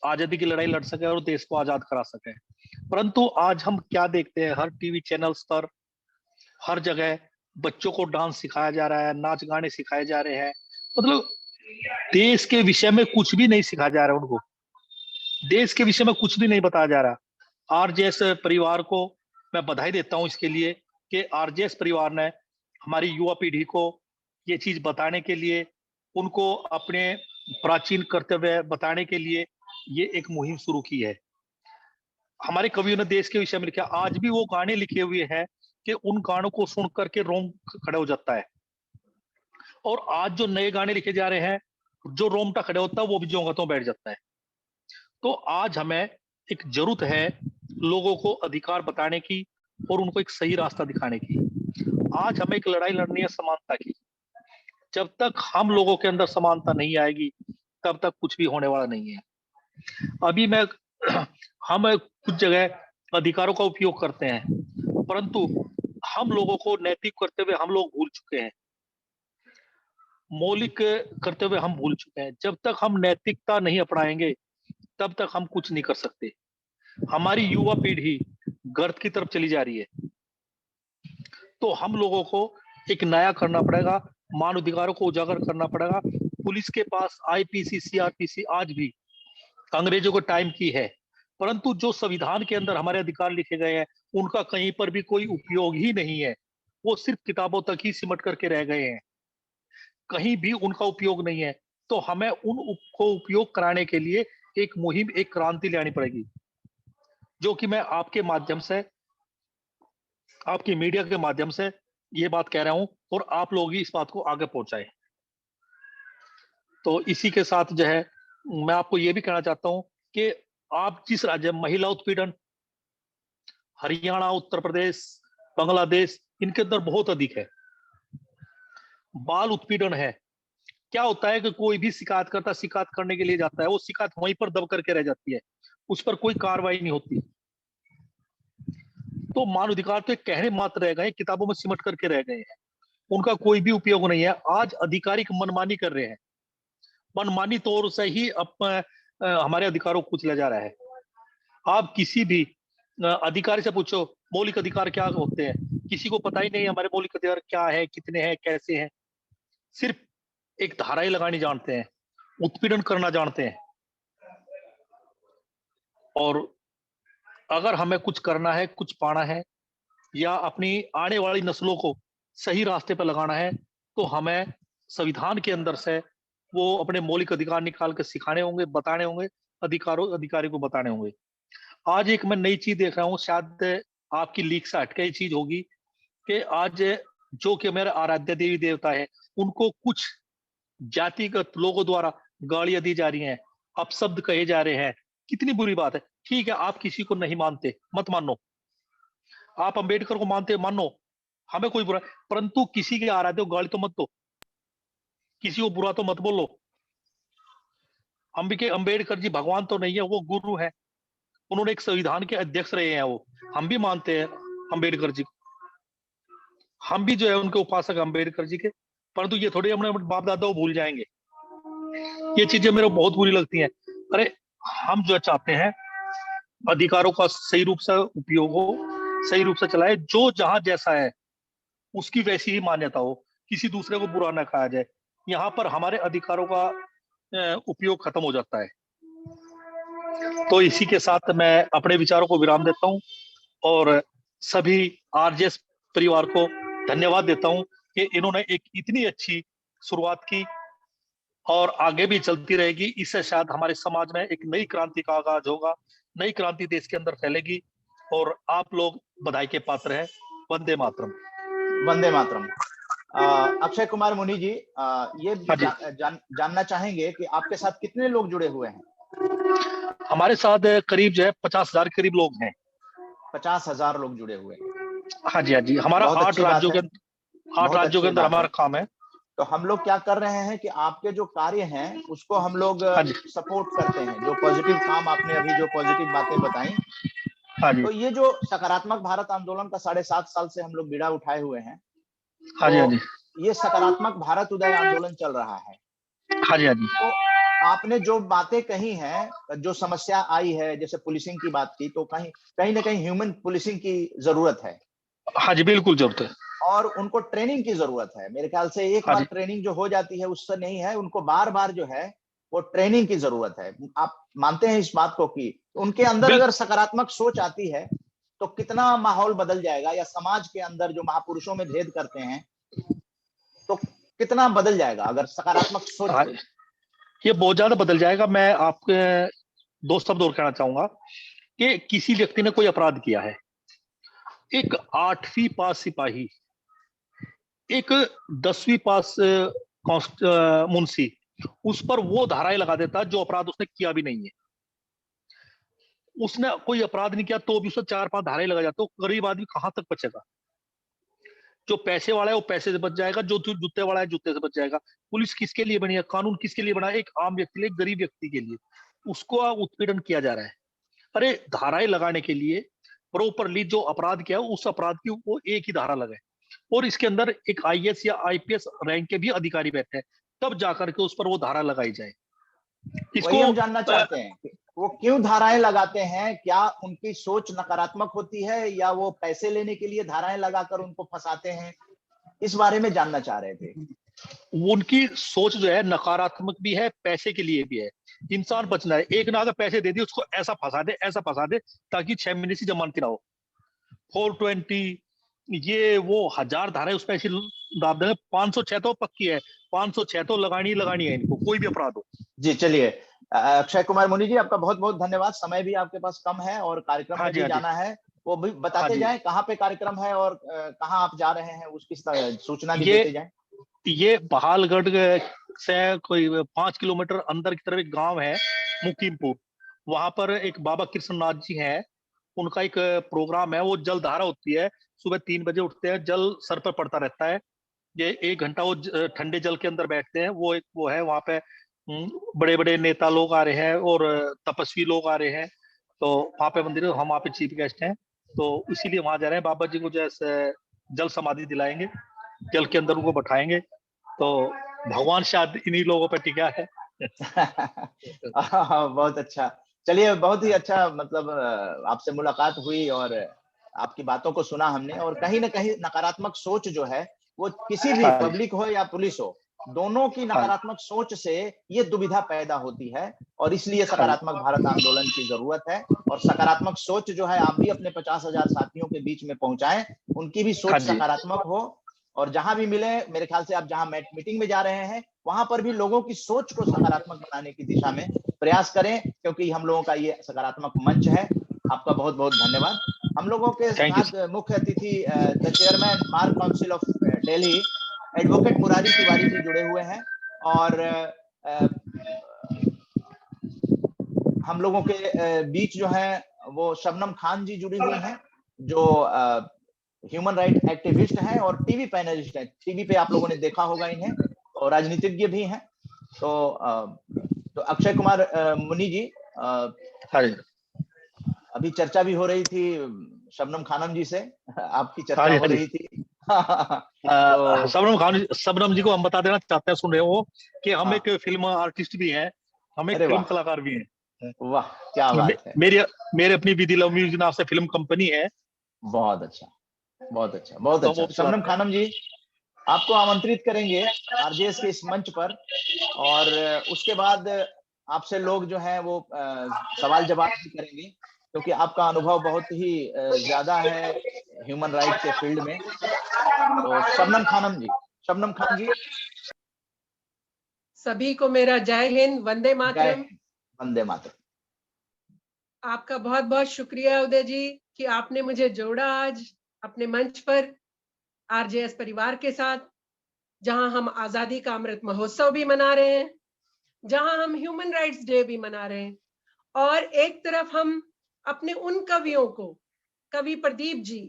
आजादी की लड़ाई लड़ सके और देश को आजाद करा सके। परंतु आज हम क्या देखते हैं, हर टीवी चैनल्स पर हर जगह बच्चों को डांस सिखाया जा रहा है, नाच गाने सिखाए जा रहे हैं। मतलब देश के विषय में कुछ भी नहीं सिखाया जा रहा है, उनको देश के विषय में कुछ भी नहीं बताया जा रहा। आरजेएस परिवार को मैं बधाई देता हूं इसके लिए कि आरजेएस परिवार ने हमारी युवा पीढ़ी को ये चीज बताने के लिए, उनको अपने प्राचीन कर्तव्य बताने के लिए ये एक मुहिम शुरू की है। हमारे कवियों ने देश के विषय में लिखा, आज भी वो गाने लिखे हुए हैं कि उन गानों को सुन करके रोम खड़े हो जाता है। और आज जो नए गाने लिखे जा रहे हैं, जो रोमटा खड़े होता है वो भी जोंगतों बैठ जाता है। तो आज हमें एक जरूरत है लोगों को अधिकार बताने की और उनको एक सही रास्ता दिखाने की। आज हमें एक लड़ाई लड़नी है समानता की। जब तक हम लोगों के अंदर समानता नहीं आएगी, तब तक कुछ भी होने वाला नहीं है। अभी हम कुछ जगह अधिकारों का उपयोग करते हैं, परंतु हम लोगों को नैतिक कर्तव्य हम लोग भूल चुके हैं, मौलिक कर्तव्य हम भूल चुके हैं। जब तक हम नैतिकता नहीं अपनाएंगे, तब तक हम कुछ नहीं कर सकते। हमारी युवा पीढ़ी गर्त की तरफ चली जा रही है, तो हम लोगों को एक नया करना पड़ेगा, मानवाधिकारों को उजागर करना पड़ेगा। पुलिस के पास आईपीसी, सीआरपीसी आज भी अंग्रेजों के टाइम की है, परंतु जो संविधान के अंदर हमारे अधिकार लिखे गए हैं, उनका कहीं पर भी कोई उपयोग ही नहीं है। वो सिर्फ किताबों तक ही सिमट करके रह गए हैं, कहीं भी उनका उपयोग नहीं है। तो हमें को उपयोग कराने के लिए एक मुहिम, एक क्रांति लानी पड़ेगी, जो कि मैं आपके माध्यम से, आपकी मीडिया के माध्यम से ये बात कह रहा हूं, और आप लोग ही इस बात को आगे पहुंचाएं। तो इसी के साथ जो है, मैं आपको ये भी कहना चाहता हूं कि आप जिस राज्य में महिला उत्पीड़न, हरियाणा, उत्तर प्रदेश, बांग्लादेश, इनके अंदर बहुत अधिक है। बाल उत्पीड़न है। क्या होता है कि कोई भी शिकायत करता, शिकायत करने के लिए जाता है, वो शिकायत वहीं पर दब करके रह जाती है, उस पर कोई कार्रवाई नहीं होती। तो मानवाधिकार तो एक कहने मात्र रह गए, किताबों में सिमट करके रह गए हैं, उनका कोई भी उपयोग नहीं है। आज अधिकारी मनमानी कर रहे हैं, मनमानी तौर से ही हमारे अधिकारों को कुचला जा रहा है। आप किसी भी अधिकारी से पूछो मौलिक अधिकार क्या होते हैं, किसी को पता ही नहीं हमारे मौलिक अधिकार क्या है, कितने हैं, कैसे हैं। सिर्फ एक धाराएं लगानी जानते हैं, उत्पीड़न करना जानते हैं। और अगर हमें कुछ करना है, कुछ पाना है, या अपनी आने वाली नस्लों को सही रास्ते पर लगाना है, तो हमें संविधान के अंदर से वो अपने मौलिक अधिकार निकाल के सिखाने होंगे, बताने होंगे, अधिकारी को बताने होंगे। आज एक मैं नई चीज देख रहा हूँ, शायद आपकी लीक से हटके चीज होगी, कि आज जो कि मेरे आराध्य देवी देवता है, उनको कुछ जातिगत लोगों द्वारा गालियां दी जा रही हैं, अपशब्द कहे जा रहे हैं। कितनी बुरी बात है। ठीक है, आप किसी को नहीं मानते, मत मानो। आप अंबेडकर को मानते, मानो, हमें कोई बुरा, परंतु किसी के आराध्य को गाली तो मत दो, किसी को बुरा तो मत बोलो। अंबेडकर जी भगवान तो नहीं है, वो गुरु है, उन्होंने एक संविधान के अध्यक्ष रहे हैं। वो हम भी मानते हैं अंबेडकर जी को, हम भी जो है उनके उपासक अंबेडकर जी के, परंतु ये थोड़ी अपने बाप दादा को भूल जाएंगे। ये चीजें मेरे को बहुत बुरी लगती हैं। अरे हम जो चाहते हैं अधिकारों का सही रूप से उपयोग हो, सही रूप से चलाए, जो जहां जैसा है उसकी वैसी ही मान्यता हो, किसी दूसरे को बुरा ना कहा जाए। यहाँ पर हमारे अधिकारों का उपयोग खत्म हो जाता है। तो इसी के साथ मैं अपने विचारों को विराम देता हूं, और सभी आरजेएस परिवार को धन्यवाद देता हूं कि इन्होंने एक इतनी अच्छी शुरुआत की, और आगे भी चलती रहेगी। इससे शायद हमारे समाज में एक नई क्रांति का आगाज होगा, नई क्रांति देश के अंदर फैलेगी, और आप लोग बधाई के पात्र हैं। वंदे मातरम। वंदे मातरम। अक्षय कुमार मुनि जी, ये जानना चाहेंगे कि आपके साथ कितने लोग जुड़े हुए हैं? हमारे साथ करीब जो है 50,000 के करीब लोग हैं। 50,000 लोग जुड़े हुए हैं। हाँ जी, हाँ जी। हमारा 8 राज्यों के अंदर हमारा काम है। तो हम लोग क्या कर रहे हैं कि आपके जो कार्य हैं उसको हम लोग सपोर्ट करते हैं, जो पॉजिटिव काम आपने अभी जो पॉजिटिव बातें बताई। तो ये जो सकारात्मक भारत आंदोलन का 7.5 साल से हम लोग बीड़ा उठाए हुए हैं, हाँ जी, हाँ जी, ये सकारात्मक भारत उदय आंदोलन चल रहा है। हाँ जी, हाँ जी। तो आपने जो बातें कही हैं, जो समस्या आई है, जैसे पुलिसिंग की बात की, तो कहीं ना कहीं ह्यूमन पुलिसिंग की जरूरत है। हाँ जी, बिल्कुल जरूरत है। और उनको ट्रेनिंग की जरूरत है। मेरे ख्याल से एक बार ट्रेनिंग जो हो जाती है उससे नहीं है, उनको बार बार जो है वो ट्रेनिंग की जरूरत है। आप मानते हैं इस बात को कि उनके अंदर अगर सकारात्मक सोच आती है तो कितना माहौल बदल जाएगा, या समाज के अंदर जो महापुरुषों में भेद करते हैं तो कितना बदल जाएगा अगर सकारात्मक सोच हाँ, ये बहुत ज्यादा बदल जाएगा। मैं आपके 2 शब्द और कहना चाहूंगा कि किसी व्यक्ति ने कोई अपराध किया है, एक 8वीं पास सिपाही, एक 10वीं पास मुंशी उस पर वो धाराएं लगा देता जो अपराध उसने किया भी नहीं है। उसने कोई अपराध नहीं किया तो भी उसने 4-5 धाराएं लगा जाता, तो गरीब आदमी कहां तक बचेगा? जो पैसे वाला है वो पैसे से बच जाएगा, जो जूते वाला है जूते से बच जाएगा। पुलिस किसके लिए बनी है? कानून किसके लिए बना है? एक आम व्यक्ति के लिए, एक गरीब व्यक्ति के लिए। उसको उत्पीड़न किया जा रहा है। अरे धाराएं लगाने के लिए प्रॉपरली जो अपराध किया है उस अपराध की वो एक ही धारा लगाए, और इसके अंदर एक आईएएस या आईपीएस रैंक के भी अधिकारी बैठे हैं, तब जाकर के उस पर वो धारा लगाई जाए। वही हम जानना चाहते हैं कि वो क्यों धाराएं लगाते हैं। क्या उनकी सोच नकारात्मक होती है या वो पैसे लेने के लिए धाराएं लगाकर उनको फंसाते हैं? इस बारे में जानना चाह रहे थे। उनकी सोच जो है नकारात्मक भी है, पैसे के लिए भी है। इंसान बचना है, एक ना अगर पैसे दे दिए उसको ऐसा फंसा दे ताकि 6 महीने की जमानत ना हो। 420 ये वो 1000 धाराएं उस पर ऐसी दाब देंगे। 506 तो पक्की है, 506 तो लगानी है इनको, कोई भी अपराध हो। जी चलिए, अक्षय कुमार मुनि जी आपका बहुत बहुत धन्यवाद। समय भी आपके पास कम है और कार्यक्रम में भी जाना है, वो भी बताते जाएं कहाँ पे कार्यक्रम है और कहाँ आप जा रहे हैं, उसकी सूचना भी देते जाएं। ये बहालगढ़ से कोई 5 किलोमीटर अंदर की तरफ एक गांव है मुकीमपुर, वहां पर एक बाबा कृष्णनाथ जी हैं, उनका एक प्रोग्राम है। वो जल धारा होती है, सुबह 3 बजे उठते हैं, जल सर पर पड़ता रहता है। ये 1 घंटा वो ठंडे जल के अंदर बैठते हैं। वो एक वो है वहां पे बड़े बड़े नेता लोग आ रहे हैं और तपस्वी लोग आ रहे हैं, तो वहां पे मंदिर, हम वहां पे चीफ गेस्ट हैं, तो इसीलिए वहां जा रहे हैं। बाबा जी को जैसे जल समाधि दिलाएंगे, जल के अंदर उनको बैठाएंगे, तो भगवान शायद इन्हीं लोगों पे टिका है। बहुत अच्छा। चलिए, बहुत ही अच्छा, मतलब आपसे मुलाकात हुई और आपकी बातों को सुना हमने, और कहीं ना कहीं नकारात्मक सोच जो है वो किसी भी पब्लिक हो या पुलिस हो, दोनों की नकारात्मक सोच से ये दुविधा पैदा होती है, और इसलिए सकारात्मक भारत आंदोलन की जरूरत है। और सकारात्मक सोच जो है आप भी अपने 50,000 साथियों के बीच में पहुंचाएं, उनकी भी सोच सकारात्मक हो, और जहां भी मिले, मेरे ख्याल से आप जहां मीटिंग में जा रहे हैं वहां पर भी लोगों की सोच को सकारात्मक बनाने की दिशा में प्रयास करें, क्योंकि हम लोगों का ये सकारात्मक मंच है। आपका बहुत बहुत धन्यवाद। हम लोगों के साथ मुख्य अतिथि the chairman bar council of Delhi advocate Murari Tiwari ji जुड़े हुए हैं, और हम लोगों के बीच जो है वो शबनम खान जी जुड़ी हुई हैं, जो ह्यूमन राइट एक्टिविस्ट हैं और टीवी पैनलिस्ट हैं। टीवी पे आप लोगों ने देखा होगा इन्हें, और राजनीतिज्ञ भी हैं। तो अक्षय कुमार मुनि जी, अभी चर्चा भी हो रही थी शबनम खानम जी से, आपकी चर्चा हो रही थी। शबनम जी को हम बता देना चाहते हैं, सुन रहे हो, कि हम एक फिल्म आर्टिस्ट भी हैं, हम एक फिल्म कलाकार भी हैं। वाह, क्या बात है। मेरे अपनी विधि लव म्यूजिक नाम से फिल्म कंपनी है। बहुत अच्छा, बहुत अच्छा, बहुत अच्छा। शबनम खानम जी, आपको आमंत्रित करेंगे आरजेएस के इस मंच पर, और उसके बाद आपसे लोग जो है वो सवाल जवाब भी करेंगे, क्योंकि आपका अनुभव बहुत ही ज्यादा है ह्यूमन राइट के फील्ड में। तो शबनम खान जी, सभी को मेरा जय हिंद, वंदे मातरम। वंदे मातरम। आपका बहुत बहुत शुक्रिया उदय जी कि आपने मुझे जोड़ा आज अपने मंच पर आरजेएस परिवार के साथ, जहां हम आजादी का अमृत महोत्सव भी मना रहे हैं, जहां हम ह्यूमन राइट्स डे भी मना रहे हैं, और एक तरफ हम अपने उन कवियों को, कवि प्रदीप जी,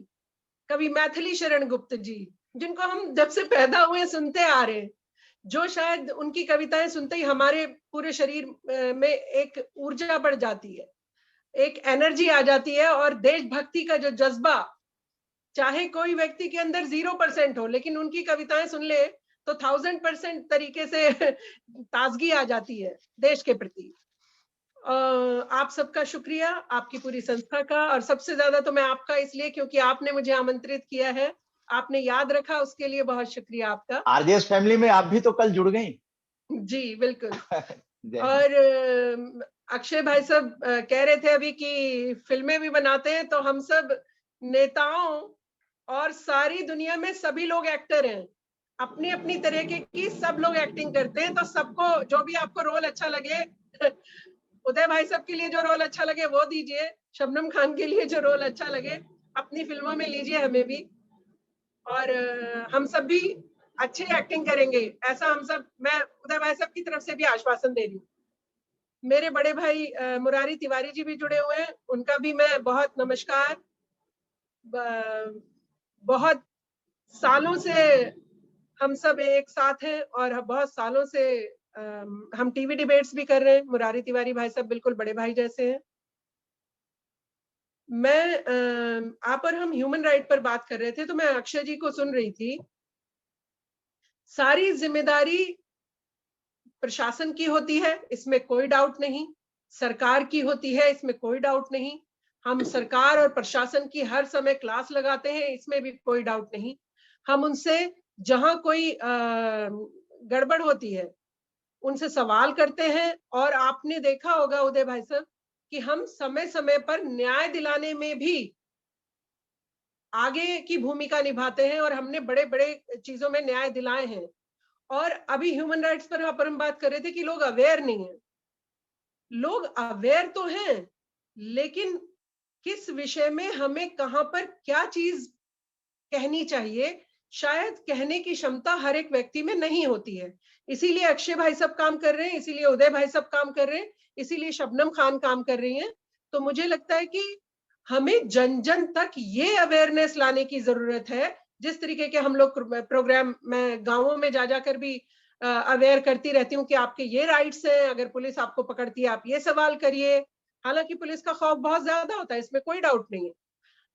कवि मैथिली शरण गुप्त जी, जिनको हम जब से पैदा हुए सुनते आ रहे हैं, जो शायद उनकी कविताएं सुनते ही हमारे पूरे शरीर में एक ऊर्जा बढ़ जाती है, एक एनर्जी आ जाती है, और देशभक्ति का जो जज्बा, चाहे कोई व्यक्ति के अंदर 0% हो, लेकिन उनकी कविताएं सुन ले तो 1000% तरीके से ताजगी आ जाती है देश के प्रति। आप सबका शुक्रिया, आपकी पूरी संस्था का, और सबसे ज्यादा तो मैं आपका, इसलिए क्योंकि आपने मुझे आमंत्रित किया है, आपने याद रखा, उसके लिए बहुत शुक्रिया आपका। आरजेएस फैमिली में आप भी तो कल जुड़ गई। जी बिल्कुल। जय हिंद। और अक्षय भाई साहब कह रहे थे अभी कि फिल्में भी बनाते हैं, तो हम सब नेताओं और सारी दुनिया में सभी लोग एक्टर हैं, अपनी अपनी तरीके की सब लोग एक्टिंग करते हैं। तो सबको जो भी आपको रोल अच्छा लगे, उदय भाई साहब के लिए जो रोल अच्छा लगे वो दीजिए, शबनम खान के लिए जो रोल अच्छा लगे अपनी फिल्मों में लीजिए, हमें भी। और हम सब भी अच्छी एक्टिंग करेंगे, ऐसा हम सब, मैं उदय भाई साहब की तरफ से भी आश्वासन दे रही हूँ। मेरे बड़े भाई मुरारी तिवारी जी भी जुड़े हुए हैं, उनका भी मैं बहुत नमस्कार। बहुत सालों से हम सब एक साथ हैं और बहुत सालों से हम टीवी डिबेट्स भी कर रहे हैं। मुरारी तिवारी भाई साहब बिल्कुल बड़े भाई जैसे हैं। मैं आप और हम ह्यूमन राइट पर बात कर रहे थे, तो मैं अक्षय जी को सुन रही थी। सारी जिम्मेदारी प्रशासन की होती है, इसमें कोई डाउट नहीं, सरकार की होती है, इसमें कोई डाउट नहीं। हम सरकार और प्रशासन की हर समय क्लास लगाते हैं, इसमें भी कोई डाउट नहीं। हम उनसे जहां कोई गड़बड़ होती है उनसे सवाल करते हैं, और आपने देखा होगा उदय भाई साहब कि हम समय समय पर न्याय दिलाने में भी आगे की भूमिका निभाते हैं, और हमने बड़े बड़े चीजों में न्याय दिलाए हैं। और अभी ह्यूमन राइट्स पर हम बात कर रहे थे कि लोग अवेयर नहीं है। लोग अवेयर तो हैं, लेकिन किस विषय में हमें कहां पर क्या चीज कहनी चाहिए, शायद कहने की क्षमता हर एक व्यक्ति में नहीं होती है। इसीलिए अक्षय भाई सब काम कर रहे हैं, इसीलिए उदय भाई सब काम कर रहे हैं, इसीलिए शबनम खान काम कर रही हैं। तो मुझे लगता है कि हमें जन जन तक ये अवेयरनेस लाने की जरूरत है। जिस तरीके के हम लोग प्रोग्राम, मैं गांवों में जा जाकर भी अवेयर करती रहती हूँ कि आपके ये राइट्स हैं, अगर पुलिस आपको पकड़ती है आप ये सवाल करिए। हालांकि पुलिस का खौफ बहुत ज्यादा होता है, इसमें कोई डाउट नहीं है,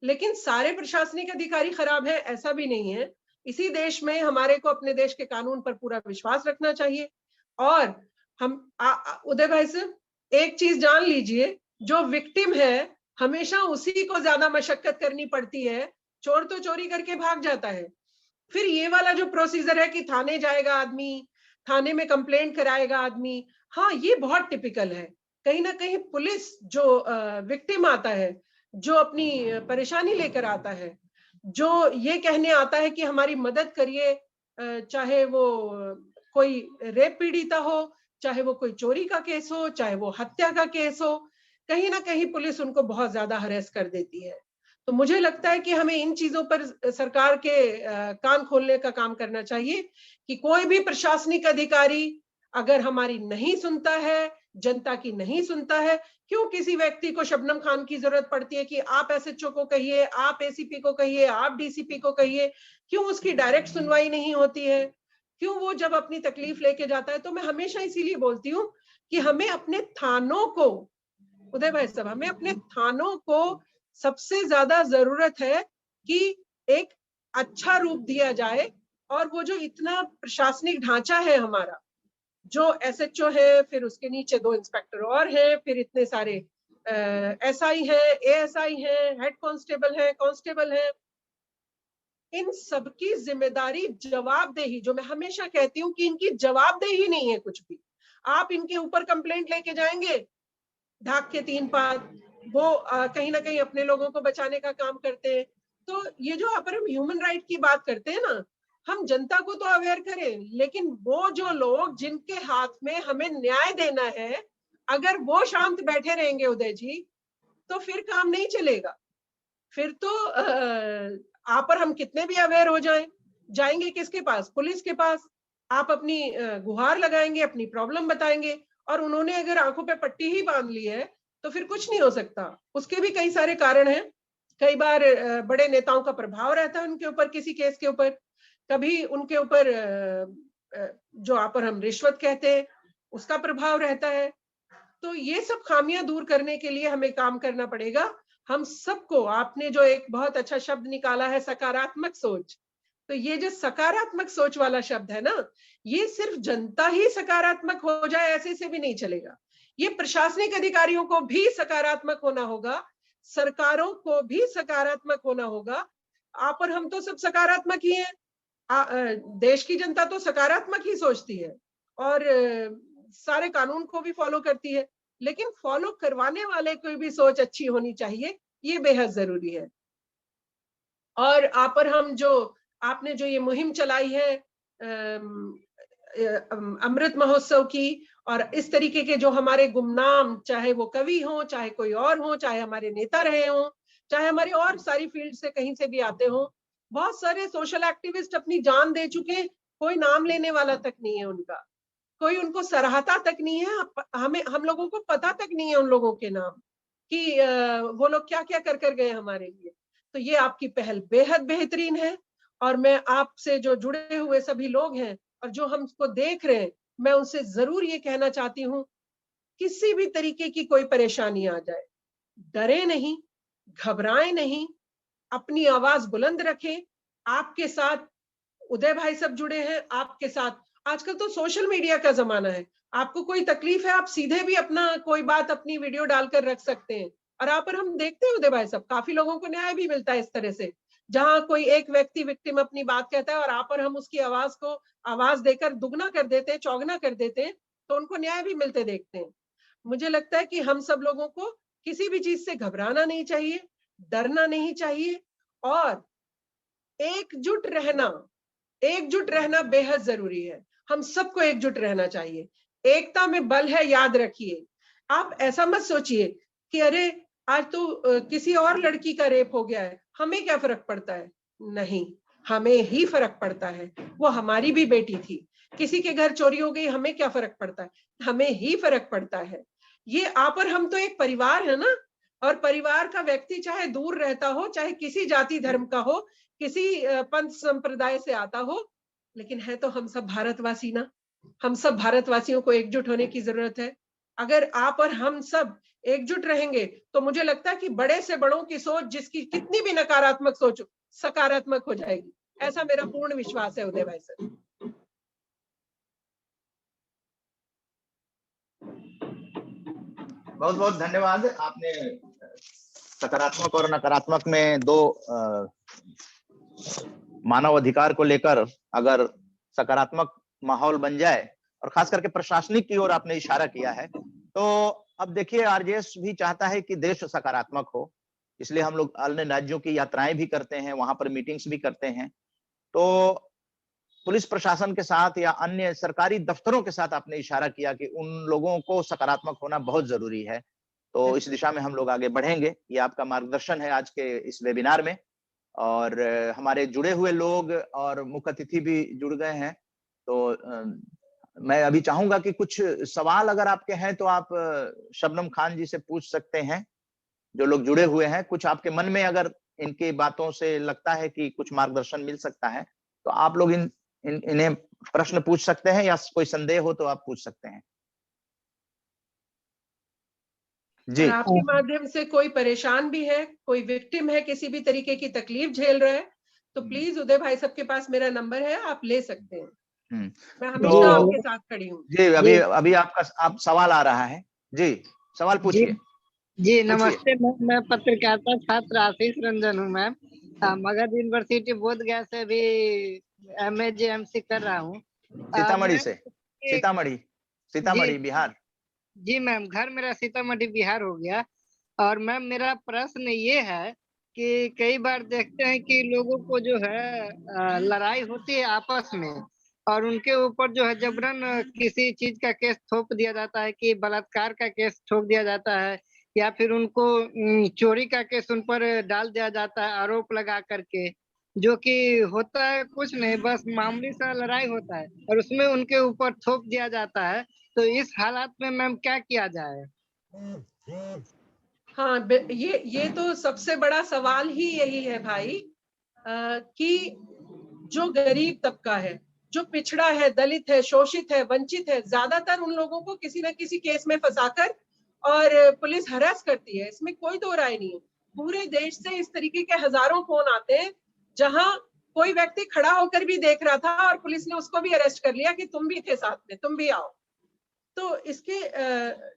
लेकिन सारे प्रशासनिक अधिकारी खराब है ऐसा भी नहीं है। इसी देश में हमारे को अपने देश के कानून पर पूरा विश्वास रखना चाहिए। और हम उदय भाई साहब एक चीज जान लीजिए, जो विक्टिम है हमेशा उसी को ज्यादा मशक्कत करनी पड़ती है। चोर तो चोरी करके भाग जाता है, फिर ये वाला जो प्रोसीजर है कि थाने जाएगा आदमी, थाने में कंप्लेंट कराएगा आदमी, हाँ ये बहुत टिपिकल है। कहीं ना कहीं पुलिस जो विक्टिम आता है, जो अपनी परेशानी लेकर आता है, जो ये कहने आता है कि हमारी मदद करिए, चाहे वो कोई रेप पीड़िता हो, चाहे वो कोई चोरी का केस हो, चाहे वो हत्या का केस हो, कहीं ना कहीं पुलिस उनको बहुत ज्यादा हरेस कर देती है। तो मुझे लगता है कि हमें इन चीजों पर सरकार के कान खोलने का काम करना चाहिए कि कोई भी प्रशासनिक अधिकारी अगर हमारी नहीं सुनता है, जनता की नहीं सुनता है, क्यों किसी व्यक्ति को शबनम खान की जरूरत पड़ती है कि आप एसएचओ को कहिए, आप एसीपी को कहिए, आप डीसीपी को कहिए, क्यों उसकी डायरेक्ट सुनवाई नहीं होती है, क्यों वो जब अपनी तकलीफ लेके जाता है। तो मैं हमेशा इसीलिए बोलती हूँ कि हमें अपने थानों को, उदय भाई साहब, हमें अपने थानों को सबसे ज्यादा जरूरत है कि एक अच्छा रूप दिया जाए। और वो जो इतना प्रशासनिक ढांचा है हमारा, जो एसएचओ है, फिर उसके नीचे 2 इंस्पेक्टर और हैं, फिर इतने सारे एसआई है, एएसआई है, हेड कांस्टेबल है, कांस्टेबल है, इन सबकी जिम्मेदारी जवाबदेही, जो मैं हमेशा कहती हूँ कि इनकी जवाबदेही नहीं है कुछ भी। आप इनके ऊपर कंप्लेंट लेके जाएंगे, ढाक के 3 पात, वो कहीं ना कहीं अपने लोगों को बचाने का काम करते हैं। तो ये जो अपर हम ह्यूमन राइट की बात करते हैं ना, हम जनता को तो अवेयर करें, लेकिन वो जो लोग जिनके हाथ में हमें न्याय देना है, अगर वो शांत बैठे रहेंगे उदय जी, तो फिर काम नहीं चलेगा। फिर तो आप और हम कितने भी अवेयर हो जाएंगे किसके पास? पुलिस के पास। आप अपनी गुहार लगाएंगे, अपनी प्रॉब्लम बताएंगे, और उन्होंने अगर आंखों पे पट्टी ही बांध ली है तो फिर कुछ नहीं हो सकता। उसके भी कई सारे कारण हैं। कई बार बड़े नेताओं का प्रभाव रहता है उनके ऊपर, किसी केस के ऊपर, कभी उनके ऊपर जो आप और हम रिश्वत कहते हैं उसका प्रभाव रहता है। तो ये सब खामियां दूर करने के लिए हमें काम करना पड़ेगा। हम सबको, आपने जो एक बहुत अच्छा शब्द निकाला है सकारात्मक सोच, तो ये जो सकारात्मक सोच वाला शब्द है ना, ये सिर्फ जनता ही सकारात्मक हो जाए ऐसे से भी नहीं चलेगा। ये प्रशासनिक अधिकारियों को भी सकारात्मक होना होगा, सरकारों को भी सकारात्मक होना होगा। आप और हम तो सब सकारात्मक ही हैं। देश की जनता तो सकारात्मक ही सोचती है, और सारे कानून को भी फॉलो करती है, लेकिन फॉलो करवाने वाले की भी सोच अच्छी होनी चाहिए, ये बेहद जरूरी है। और आप और हम जो आपने जो ये मुहिम चलाई है अमृत महोत्सव की, और इस तरीके के जो हमारे गुमनाम, चाहे वो कवि हो, चाहे कोई और हो, चाहे हमारे नेता रहे हो, चाहे हमारे और सारी फील्ड से कहीं से भी आते हो, बहुत सारे सोशल एक्टिविस्ट अपनी जान दे चुके, कोई नाम लेने वाला तक नहीं है उनका, कोई उनको सराहता तक नहीं है, हमें हम लोगों को पता तक नहीं है उन लोगों के नाम कि वो लोग क्या क्या कर कर गए हमारे लिए। तो ये आपकी पहल बेहद बेहतरीन है, और मैं आपसे जो जुड़े हुए सभी लोग हैं और जो हमको देख रहे हैं, मैं उनसे जरूर ये कहना चाहती हूँ, किसी भी तरीके की कोई परेशानी आ जाए, डरे नहीं, घबराएं नहीं, अपनी आवाज बुलंद रखें। आपके साथ उदय भाई सब जुड़े हैं, आपके साथ आजकल तो सोशल मीडिया का जमाना है, आपको कोई तकलीफ है, आप सीधे भी अपना कोई बात अपनी वीडियो डालकर रख सकते हैं, और आप और हम देखते हैं उदय भाई सब, काफी लोगों को न्याय भी मिलता है इस तरह से, जहां कोई एक व्यक्ति विक्टिम अपनी बात कहता है और आप और हम उसकी आवाज को आवाज देकर दुगना कर देते हैं, चौगुना कर देते हैं, तो उनको न्याय भी मिलते देखते हैं। मुझे लगता है कि हम सब लोगों को किसी भी चीज से घबराना नहीं चाहिए, डरना नहीं चाहिए, और एकजुट रहना बेहद जरूरी है। हम सबको एकजुट रहना चाहिए, एकता में बल है, याद रखिए। आप ऐसा मत सोचिए कि अरे आज तो किसी और लड़की का रेप हो गया है, हमें क्या फर्क पड़ता है। नहीं, हमें ही फर्क पड़ता है, वो हमारी भी बेटी थी। किसी के घर चोरी हो गई, हमें क्या फर्क पड़ता है, हमें ही फर्क पड़ता है। ये आप और हम तो एक परिवार है ना, और परिवार का व्यक्ति चाहे दूर रहता हो, चाहे किसी जाति धर्म का हो, किसी पंथ संप्रदाय से आता हो, लेकिन है तो हम सब भारतवासी ना। हम सब भारतवासियों को एकजुट होने की जरूरत है। अगर आप और हम सब एकजुट रहेंगे तो मुझे लगता है कि बड़े से बड़ों की सोच, जिसकी कितनी भी नकारात्मक सोच, सकारात्मक हो जाएगी, ऐसा मेरा पूर्ण विश्वास है उदय भाई सर। बहुत बहुत धन्यवाद। आपने सकारात्मक और नकारात्मक में दो मानव अधिकार को लेकर अगर सकारात्मक माहौल बन जाए, और खास करके प्रशासनिक की ओर आपने इशारा किया है, तो अब देखिए आरजेएस भी चाहता है कि देश सकारात्मक हो, इसलिए हम लोग अन्य राज्यों की यात्राएं भी करते हैं, वहां पर मीटिंग्स भी करते हैं। तो पुलिस प्रशासन के साथ या अन्य सरकारी दफ्तरों के साथ आपने इशारा किया कि उन लोगों को सकारात्मक होना बहुत जरूरी है, तो इस दिशा में हम लोग आगे बढ़ेंगे। ये आपका मार्गदर्शन है आज के इस वेबिनार में, और हमारे जुड़े हुए लोग और मुख्य अतिथि भी जुड़ गए हैं। तो मैं अभी चाहूंगा कि कुछ सवाल अगर आपके हैं तो आप शबनम खान जी से पूछ सकते हैं, जो लोग जुड़े हुए हैं। कुछ आपके मन में अगर इनकी बातों से लगता है कि कुछ मार्गदर्शन मिल सकता है, तो आप लोग इन्हें प्रश्न पूछ सकते हैं, या कोई संदेह हो तो आप पूछ सकते हैं। जी, आपके माध्यम से कोई परेशान भी है, कोई विक्टिम है, किसी भी तरीके की तकलीफ झेल रहा है, तो प्लीज उदय भाई सब के पास मेरा नंबर है, आप ले सकते हैं। मैं हमेशा आपके साथ खड़ी हूँ। जी, अभी आप सवाल आ रहा है। जी, सवाल पूछिए। जी नमस्ते, मैं पत्रकारिता छात्र आशीष रंजन हूँ मैम। मगध यूनिवर्सिटी बोधगया से भी MA कर रहा हूँ। सीतामढ़ी से? सीतामढ़ी बिहार? जी मैम, घर मेरा सीतामढ़ी बिहार हो गया। और मैम मेरा प्रश्न ये है कि कई बार देखते हैं कि लोगों को जो है लड़ाई होती है आपस में, और उनके ऊपर जो है जबरन किसी चीज का केस थोप दिया जाता है, कि बलात्कार का केस ठोक दिया जाता है, या फिर उनको चोरी का केस उन पर डाल दिया जाता है आरोप लगा करके, जो कि होता है कुछ नहीं, बस मामूली सा लड़ाई होता है और उसमें उनके ऊपर थोप दिया जाता है। तो इस हालात में मैम क्या किया जाए? हाँ, ये तो सबसे बड़ा सवाल ही यही है भाई, कि जो गरीब तबका है, जो पिछड़ा है, दलित है, शोषित है, वंचित है, ज्यादातर उन लोगों को किसी न किसी केस में फंसाकर और पुलिस हरास करती है, इसमें कोई दो राय नहीं है। पूरे देश से इस तरीके के हजारों फोन आते हैं, जहां कोई व्यक्ति खड़ा होकर भी देख रहा था और पुलिस ने उसको भी अरेस्ट कर लिया कि तुम भी थे साथ में, तुम भी आओ। तो इसके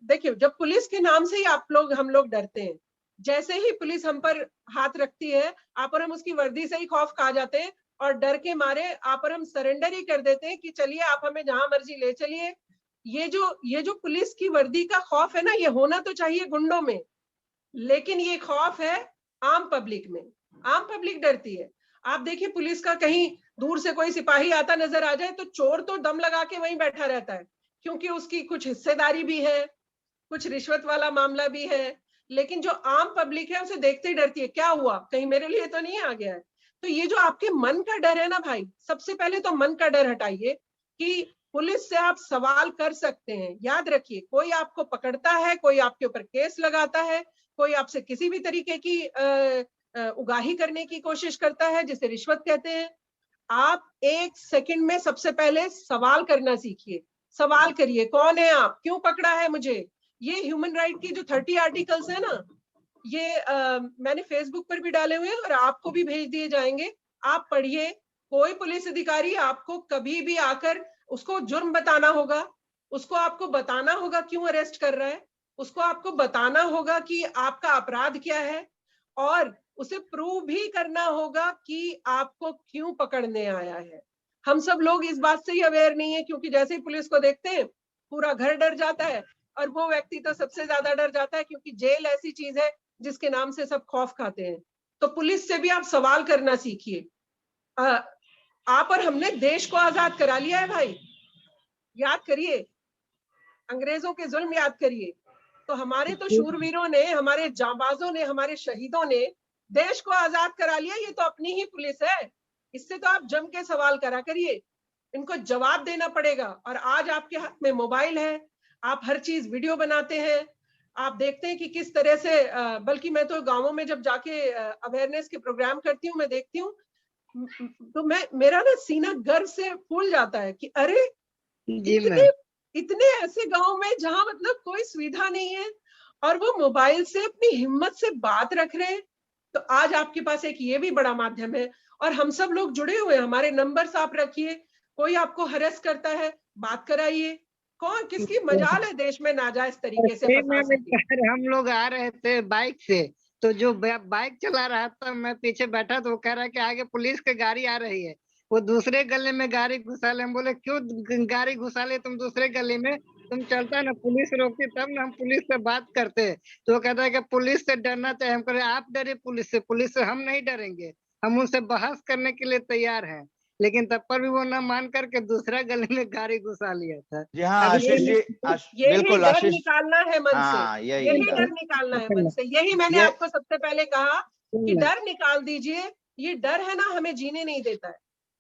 देखिए, जब पुलिस के नाम से ही हम लोग डरते हैं। जैसे ही पुलिस हम पर हाथ रखती है, आप और हम उसकी वर्दी से ही खौफ खा जाते हैं, और डर के मारे आप और हम सरेंडर ही कर देते हैं कि चलिए आप हमें जहां मर्जी ले चलिए, ये जो पुलिस की वर्दी का खौफ है ना, ये होना तो चाहिए गुंडों में, लेकिन ये खौफ है आम पब्लिक में। आम पब्लिक डरती है। आप देखिए पुलिस का कहीं दूर से कोई सिपाही आता नजर आ जाए तो चोर तो दम लगा के वहीं बैठा रहता है, क्योंकि उसकी कुछ हिस्सेदारी भी है, कुछ रिश्वत वाला मामला भी है। लेकिन जो आम पब्लिक है उसे देखते ही डरती है, क्या हुआ, कहीं मेरे लिए तो नहीं आ गया है। तो ये जो आपके मन का डर है ना भाई, सबसे पहले तो मन का डर हटाइए कि पुलिस से आप सवाल कर सकते हैं। याद रखिए, कोई आपको पकड़ता है, कोई आपके ऊपर केस लगाता है, कोई आपसे किसी भी तरीके की उगाही करने की कोशिश करता है, जिसे रिश्वत कहते हैं। आप 1 सेकंड में सबसे पहले सवाल करना सीखिए। सवाल करिए, कौन है आप, क्यों पकड़ा है मुझे। ये ह्यूमन राइट की जो 30 आर्टिकल्स है ना, ये मैंने फेसबुक पर भी डाले हुए हैं और आपको भी भेज दिए जाएंगे। आप पढ़िए। कोई पुलिस अधिकारी आपको कभी भी आकर, उसको जुर्म बताना होगा, उसको आपको बताना होगा क्यों अरेस्ट कर रहा है, उसको आपको बताना होगा कि आपका अपराध क्या है, और उसे प्रूव भी करना होगा कि आपको क्यों पकड़ने आया है। हम सब लोग इस बात से ही अवेयर नहीं है, क्योंकि जैसे ही पुलिस को देखते हैं पूरा घर डर जाता है, और वो व्यक्ति तो सबसे ज्यादा डर जाता है, क्योंकि जेल ऐसी चीज है जिसके नाम से सब खौफ खाते हैं। तो पुलिस से भी आप सवाल करना सीखिए। आप और हमने देश को आजाद करा लिया है भाई, याद करिए, अंग्रेजों के जुल्म याद करिए। तो हमारे तो शूरवीरों ने, हमारे जांबाजों ने, हमारे शहीदों ने देश को आजाद करा लिया। ये तो अपनी ही पुलिस है। इससे तो आप जम के सवाल करा करिए, इनको जवाब देना पड़ेगा। और आज आपके हाथ में मोबाइल है, आप हर चीज वीडियो बनाते हैं, आप देखते हैं कि किस तरह से, बल्कि मैं तो गांवों में जब जाके अवेयरनेस के प्रोग्राम करती हूँ, मैं देखती हूँ, तो मेरा ना सीना गर्व से फूल जाता है कि अरे इतने इतने ऐसे गांव में जहां मतलब कोई सुविधा नहीं है, और वो मोबाइल से अपनी हिम्मत से बात रख रहे हैं। तो आज आपके पास एक ये भी बड़ा माध्यम है, और हम सब लोग जुड़े हुए हैं। हमारे नंबर्स आप रखिए, कोई आपको हरेस करता है, बात कराइए। कौन किसकी मजाल है देश में नाजायज तरीके से फंसा सके। हम लोग आ रहे थे बाइक से, तो जो बाइक चला रहा था, मैं पीछे बैठा, तो वो कह रहा है कि आगे पुलिस की गाड़ी आ रही है। वो दूसरे गले में गाड़ी घुसा ले। हम बोले क्यों गाड़ी घुसा ले तुम दूसरे गले में, तुम चलता ना, पुलिस रोकती तब ना हम पुलिस से बात करते। तो वो कहता है कि पुलिस से डरना चाहिए। हम कह रहे आप डरे पुलिस से हम नहीं डरेंगे, हम उनसे बहस करने के लिए तैयार हैं। लेकिन तब पर भी वो ना मान करके दूसरा गले में गाड़ी घुसा लिया था। जी हाँ अभी आशीष जी, यही बिल्कुल डर आशीष, निकालना है मन से। हाँ यही डर निकालना है मन से। यही मैंने ये आपको सबसे पहले कहा कि डर निकाल दीजिए। ये डर है ना, हमें जीने नहीं देता है।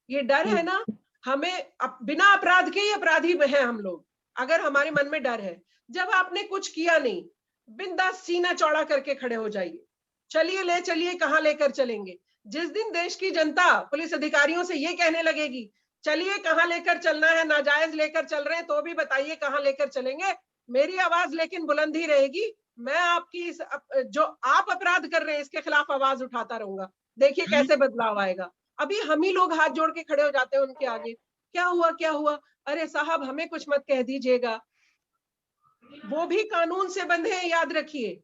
ये डर है ना, हमें बिना अपराध के ही अपराधी हैं हम लोग। अगर हमारे मन में डर है, जब आपने कुछ किया नहीं, बिंदास सीना चौड़ा करके खड़े हो जाइए। चलिए ले चलिए, कहाँ लेकर चलेंगे। जिस दिन देश की जनता पुलिस अधिकारियों से ये कहने लगेगी, चलिए कहाँ लेकर चलना है, नाजायज लेकर चल रहे हैं तो भी बताइए कहाँ लेकर चलेंगे, मेरी आवाज लेकिन बुलंद ही रहेगी। मैं आपकी जो आप अपराध कर रहे हैं इसके खिलाफ आवाज उठाता रहूंगा। देखिए कैसे बदलाव आएगा। अभी हम ही लोग हाथ जोड़ के खड़े हो जाते हैं उनके आगे, क्या हुआ क्या हुआ, अरे साहब हमें कुछ मत कह दीजिएगा। वो भी कानून से बंधे हैं, याद रखिए।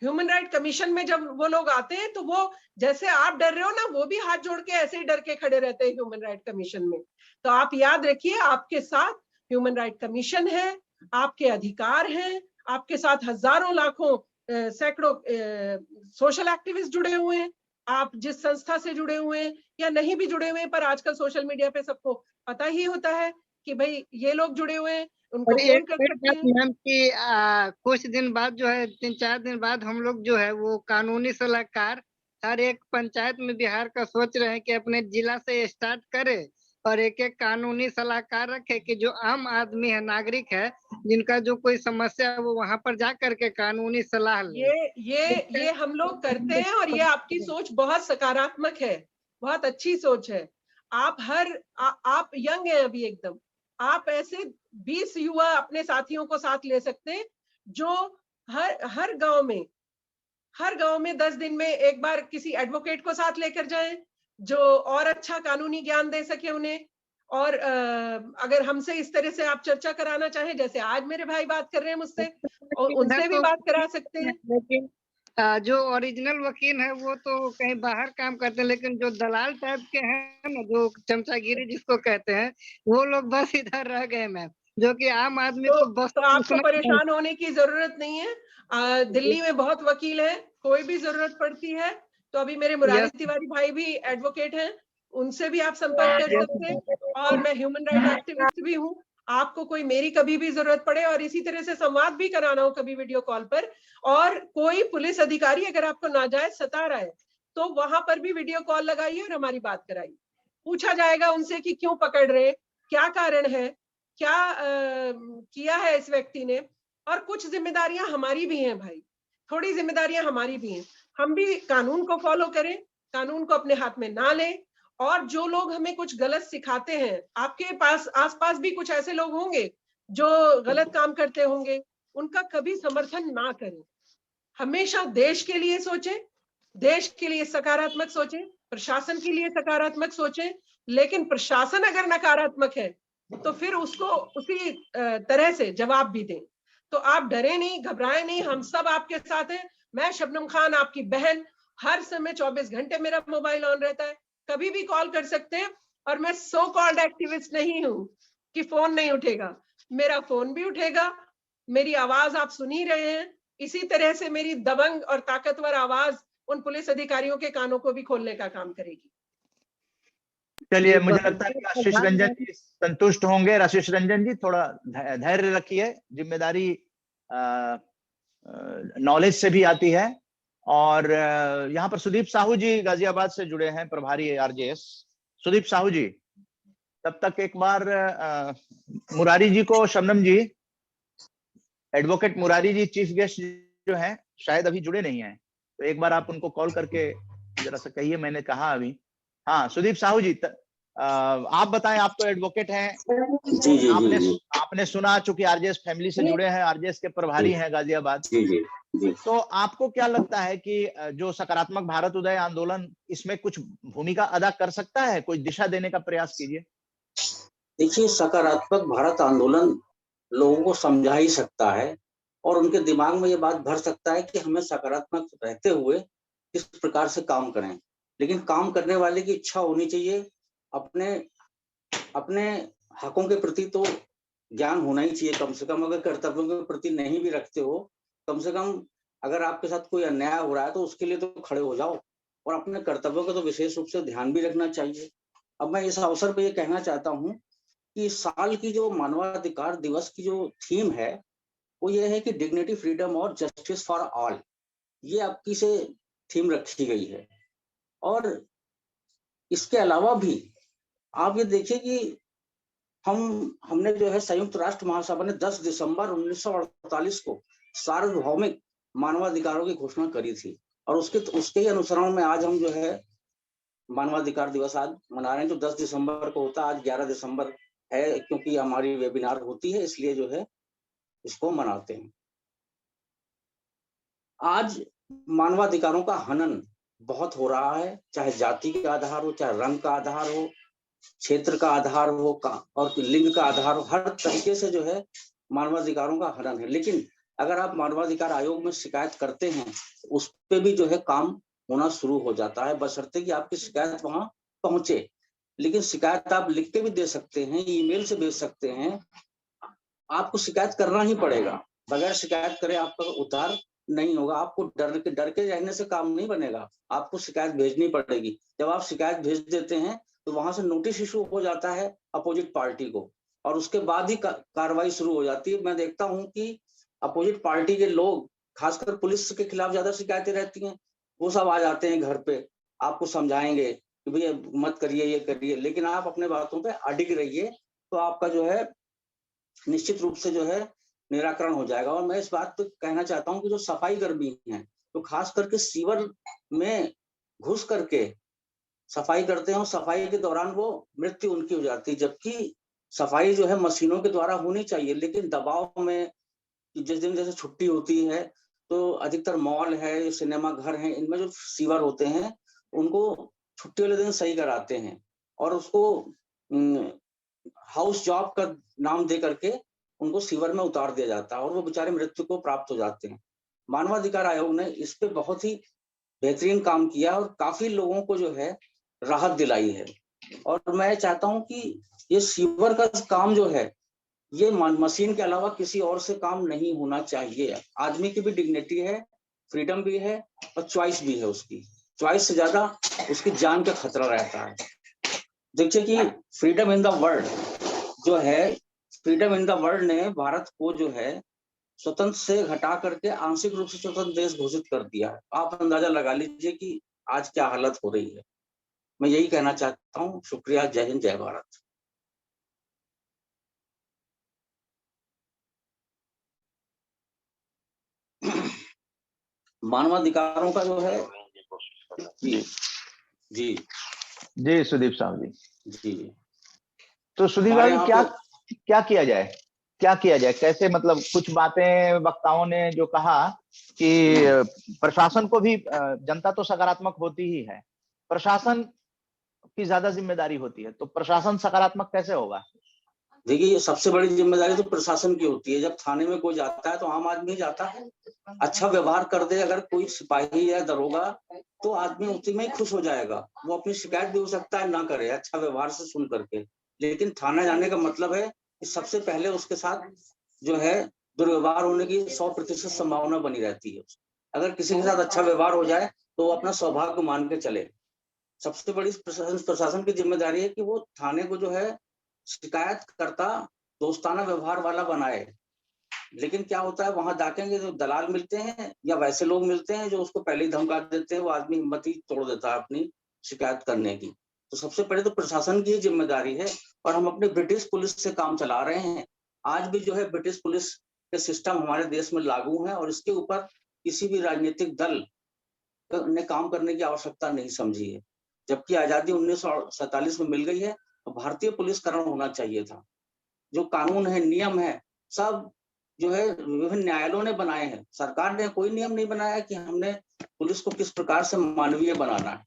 ह्यूमन राइट कमीशन में जब वो लोग आते हैं तो वो, जैसे आप डर रहे हो ना, वो भी हाथ जोड़ के ऐसे ही डर के खड़े रहते हैं ह्यूमन राइट कमीशन में। तो आप याद रखिए, आपके साथ ह्यूमन राइट कमीशन है, आपके अधिकार हैं, आपके साथ हजारों लाखों सैकड़ों सोशल एक्टिविस्ट जुड़े हुए हैं। आप जिस संस्था से जुड़े हुए हैं या नहीं भी जुड़े हुए हैं, पर आजकल सोशल मीडिया पे सबको पता ही होता है कि भाई ये लोग जुड़े हुए हैं, उनको और फोन एक कर सकते बात हैं। मैम की कुछ दिन बाद जो है, 3-4 दिन बाद हम लोग जो है वो कानूनी सलाहकार हर एक पंचायत में बिहार का सोच रहे हैं कि अपने जिला से स्टार्ट करे, और एक एक कानूनी सलाहकार रखे कि जो आम आदमी है, नागरिक है, जिनका जो कोई समस्या है, वो वहां पर जा करके कानूनी सलाह ले। ये हम लोग करते हैं, और ये आपकी सोच बहुत सकारात्मक है, बहुत अच्छी सोच है। आप आप यंग हैं अभी एकदम, आप ऐसे 20 युवा अपने साथियों को साथ ले सकते हैं, जो हर गांव में 10 दिन में एक बार किसी एडवोकेट को साथ लेकर जाएं, जो और अच्छा कानूनी ज्ञान दे सके उन्हें। और अगर हमसे इस तरह से आप चर्चा कराना चाहें, जैसे आज मेरे भाई बात कर रहे हैं मुझसे, और उनसे भी बात करा सकते हैं। लेकिन जो ओरिजिनल वकील है वो तो कहीं बाहर काम करते हैं, लेकिन जो दलाल टाइप के हैं ना, जो चमचागिरी जिसको कहते हैं, वो लोग बस इधर रह गए मैम। जो कि आम आदमी को बस तो आपको पूछना परेशान होने की जरूरत नहीं है। दिल्ली में बहुत वकील हैं, कोई भी जरूरत पड़ती है तो अभी मेरे मुरारी तिवारी भाई भी एडवोकेट हैं, उनसे भी आप संपर्क कर सकते हैं। और मैं ह्यूमन राइट एक्टिविस्ट भी हूँ, आपको कोई मेरी कभी भी जरूरत पड़े और इसी तरह से संवाद भी कराना हो कभी वीडियो कॉल पर, और कोई पुलिस अधिकारी अगर आपको नाजायज सता रहा है तो वहां पर भी वीडियो कॉल लगाइए और हमारी बात कराइए। पूछा जाएगा उनसे कि क्यों पकड़ रहे, क्या कारण है, क्या किया है इस व्यक्ति ने। और कुछ जिम्मेदारियां हमारी भी हैं भाई, थोड़ी जिम्मेदारियां हमारी भी हैं। हम भी कानून को फॉलो करें, कानून को अपने हाथ में ना लें। और जो लोग हमें कुछ गलत सिखाते हैं, आपके पास आसपास भी कुछ ऐसे लोग होंगे जो गलत काम करते होंगे, उनका कभी समर्थन ना करें। हमेशा देश के लिए सोचें, देश के लिए सकारात्मक सोचें, प्रशासन के लिए सकारात्मक सोचें। लेकिन प्रशासन अगर नकारात्मक है तो फिर उसको उसी तरह से जवाब भी दें। तो आप डरे नहीं, घबराएं नहीं, हम सब आपके साथ हैं। मैं शबनम खान, आपकी बहन, हर समय 24 घंटे मेरा मोबाइल ऑन रहता है, कभी भी कॉल कर सकते हैं। और मैं सो कॉल्ड एक्टिविस्ट नहीं हूं कि फोन नहीं उठेगा, मेरा फोन भी उठेगा। मेरी आवाज आप सुन ही रहे हैं, इसी तरह से मेरी दबंग और ताकतवर आवाज उन पुलिस अधिकारियों के कानों को भी खोलने का काम करेगी। चलिए, मुझे लगता है कि आशीष रंजन जी संतुष्ट होंगे। आशीष रंजन जी, थोड़ा धैर्य रखिए, जिम्मेदारी नॉलेज से भी आती है। और यहाँ पर सुदीप साहू जी गाजियाबाद से जुड़े हैं, प्रभारी आरजेएस। सुदीप साहू जी, तब तक एक बार मुरारी जी को, शबनम जी, एडवोकेट मुरारी जी चीफ गेस्ट जो हैं शायद अभी जुड़े नहीं हैं, तो एक बार आप उनको कॉल करके जरा सा कहिए मैंने कहा अभी। हाँ सुदीप साहू जी, आप बताएं, आप तो एडवोकेट हैं, जी जी आपने जी आपने सुना, चूंकि आरजेएस फैमिली से जुड़े हैं, आरजेएस के प्रभारी हैं गाजियाबाद, जी जी जी। तो आपको क्या लगता है कि जो सकारात्मक भारत उदय आंदोलन इसमें कुछ भूमिका अदा कर सकता है? कोई दिशा देने का प्रयास कीजिए। देखिए, सकारात्मक भारत आंदोलन लोगों को समझा ही सकता है और उनके दिमाग में ये बात भर सकता है कि हमें सकारात्मक रहते हुए किस प्रकार से काम करें। लेकिन काम करने वाले की इच्छा होनी चाहिए, अपने अपने हकों के प्रति तो ज्ञान होना ही चाहिए कम से कम। अगर कर्तव्यों के प्रति नहीं भी रखते हो, कम से कम अगर आपके साथ कोई अन्याय हो रहा है तो उसके लिए तो खड़े हो जाओ, और अपने कर्तव्यों का तो विशेष रूप से ध्यान भी रखना चाहिए। अब मैं इस अवसर पर ये कहना चाहता हूँ कि साल की जो मानवाधिकार दिवस की जो थीम है वो ये है कि डिग्निटी, फ्रीडम और जस्टिस फॉर ऑल, ये आपकी से थीम रखी गई है। और इसके अलावा भी आप ये देखिए कि हमने जो है संयुक्त राष्ट्र महासभा ने 10 दिसंबर 1948 को सार्वभौमिक मानवाधिकारों की घोषणा करी थी, और उसके ही अनुसरण में आज हम जो है मानवाधिकार दिवस आज मना रहे हैं, जो 10 दिसंबर को होता है। आज 11 दिसंबर है, क्योंकि हमारी वेबिनार होती है, इसलिए जो है इसको मनाते हैं। आज मानवाधिकारों का हनन बहुत हो रहा है, चाहे जाति का आधार हो, चाहे रंग का आधार हो, क्षेत्र का आधार हो और लिंग का आधार हो, हर तरीके से जो है मानवाधिकारों का हनन है। लेकिन अगर आप मानवाधिकार आयोग में शिकायत करते हैं, उस पे भी जो है काम होना शुरू हो जाता है, बशर्ते कि आपकी शिकायत वहां पहुंचे। लेकिन शिकायत आप लिख के भी दे सकते हैं, ईमेल से भेज सकते हैं, आपको शिकायत करना ही पड़ेगा। बगैर शिकायत करे आपका उद्धार नहीं होगा। आपको डर के रहने से काम नहीं बनेगा, आपको शिकायत भेजनी पड़ेगी। जब आप शिकायत भेज देते हैं तो वहां से नोटिस इशू हो जाता है अपोजिट पार्टी को, और उसके बाद ही कार्रवाई शुरू हो जाती है। मैं देखता हूं कि अपोजिट पार्टी के लोग, खासकर पुलिस के खिलाफ ज्यादा शिकायतें रहती हैं, वो सब आ जाते हैं घर पे, आपको समझाएंगे कि भैया मत करिए, ये करिए, लेकिन आप अपने बातों पे अडिग रहिए, तो आपका जो है निश्चित रूप से जो है निराकरण हो जाएगा। और मैं इस बात पे कहना चाहता हूँ कि जो सफाई कर्मी हैं, तो खास करके सीवर में घुस करके सफाई करते हैं, और सफाई के दौरान वो मृत्यु उनकी हो जाती है, जबकि सफाई जो है मशीनों के द्वारा होनी चाहिए। लेकिन दबाव में, जिस दिन जैसे छुट्टी होती है तो अधिकतर मॉल है, सिनेमा घर हैं, इनमें जो सीवर होते हैं उनको छुट्टी वाले दिन सही कराते हैं, और उसको हाउस जॉब का नाम दे करके उनको सीवर में उतार दिया जाता है, और वो बेचारे मृत्यु को प्राप्त हो जाते हैं। मानवाधिकार आयोग ने इस पे बहुत ही बेहतरीन काम किया और काफी लोगों को जो है राहत दिलाई है। और मैं चाहता हूं कि ये सीवर का काम जो है ये मशीन के अलावा किसी और से काम नहीं होना चाहिए। आदमी की भी डिग्निटी है, फ्रीडम भी है और चॉइस भी है। उसकी चॉइस से ज्यादा उसकी जान का खतरा रहता है। देखिए कि फ्रीडम इन द वर्ल्ड जो है, फ्रीडम इन द वर्ल्ड ने भारत को जो है स्वतंत्र से घटा करके आंशिक रूप से स्वतंत्र देश घोषित कर दिया है। आप अंदाजा लगा लीजिए कि आज क्या हालत हो रही है। मैं यही कहना चाहता हूँ। शुक्रिया। जय हिंद, जय भारत। मानवाधिकारों का जो है जी जी जी सुदीप साहब जी। जी तो सुदीप हमारे भाई यहाँ क्या किया जाए, क्या किया जाए, कैसे, मतलब कुछ बातें वक्ताओं ने जो कहा कि प्रशासन को भी, जनता तो सकारात्मक होती ही है, प्रशासन की ज्यादा जिम्मेदारी होती है, तो प्रशासन सकारात्मक कैसे होगा? देखिए, ये सबसे बड़ी जिम्मेदारी तो प्रशासन की होती है। जब थाने में कोई जाता है तो आम आदमी जाता है, अच्छा व्यवहार कर दे अगर कोई सिपाही या दरोगा तो आदमी उसी में ही खुश हो जाएगा। वो अपनी शिकायत भी हो सकता है ना करे, अच्छा व्यवहार से सुन करके। लेकिन थाना जाने का मतलब है कि सबसे पहले उसके साथ जो है दुर्व्यवहार होने की 100% संभावना बनी रहती है। अगर किसी के साथ अच्छा व्यवहार हो जाए तो वो अपना सौभाग्य मान के चले। सबसे बड़ी प्रशासन की जिम्मेदारी है कि वो थाने को जो है शिकायतकर्ता दोस्ताना व्यवहार वाला बनाए। लेकिन क्या होता है, वहां जाकेंगे जो दलाल मिलते हैं या वैसे लोग मिलते हैं जो उसको पहले ही धमका देते हैं, वो आदमी हिम्मत ही तोड़ देता है अपनी शिकायत करने की। तो सबसे पहले तो प्रशासन की जिम्मेदारी है। और हम अपने ब्रिटिश पुलिस से काम चला रहे हैं। आज भी जो है ब्रिटिश पुलिस के सिस्टम हमारे देश में लागू है और इसके ऊपर किसी भी राजनीतिक दल ने काम करने की आवश्यकता नहीं समझी है। जबकि आजादी 1947 में मिल गई है तो भारतीय पुलिसकरण होना चाहिए था। जो कानून है, नियम है, सब जो है विभिन्न न्यायालयों ने बनाए हैं। सरकार ने कोई नियम नहीं बनाया कि हमने पुलिस को किस प्रकार से मानवीय बनाना है।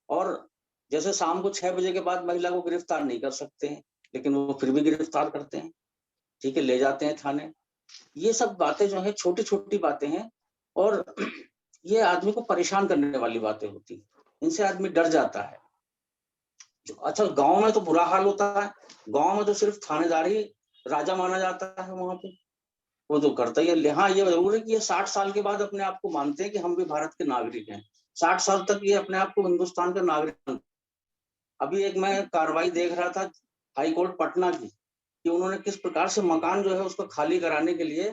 और जैसे शाम को 6 बजे के बाद महिला को गिरफ्तार नहीं कर सकते हैं, लेकिन वो फिर भी गिरफ्तार करते हैं, ठीक है, ले जाते हैं थाने। ये सब बातें जो है छोटी छोटी बातें हैं और ये आदमी को परेशान करने वाली बातें होती हैं। इनसे आदमी डर जाता है। अच्छा, गांव में तो बुरा हाल होता है। गांव में तो सिर्फ थानेदार ही राजा माना जाता है। वहां पे वो तो करता ही है। हाँ, ये जरूर है कि ये 60 साल के बाद अपने आप को मानते हैं कि हम भी भारत के नागरिक हैं। 60 साल तक ये अपने आप को हिंदुस्तान के नागरिक। अभी एक मैं कार्रवाई देख रहा था हाई कोर्ट पटना की, कि उन्होंने किस प्रकार से मकान जो है उसको खाली कराने के लिए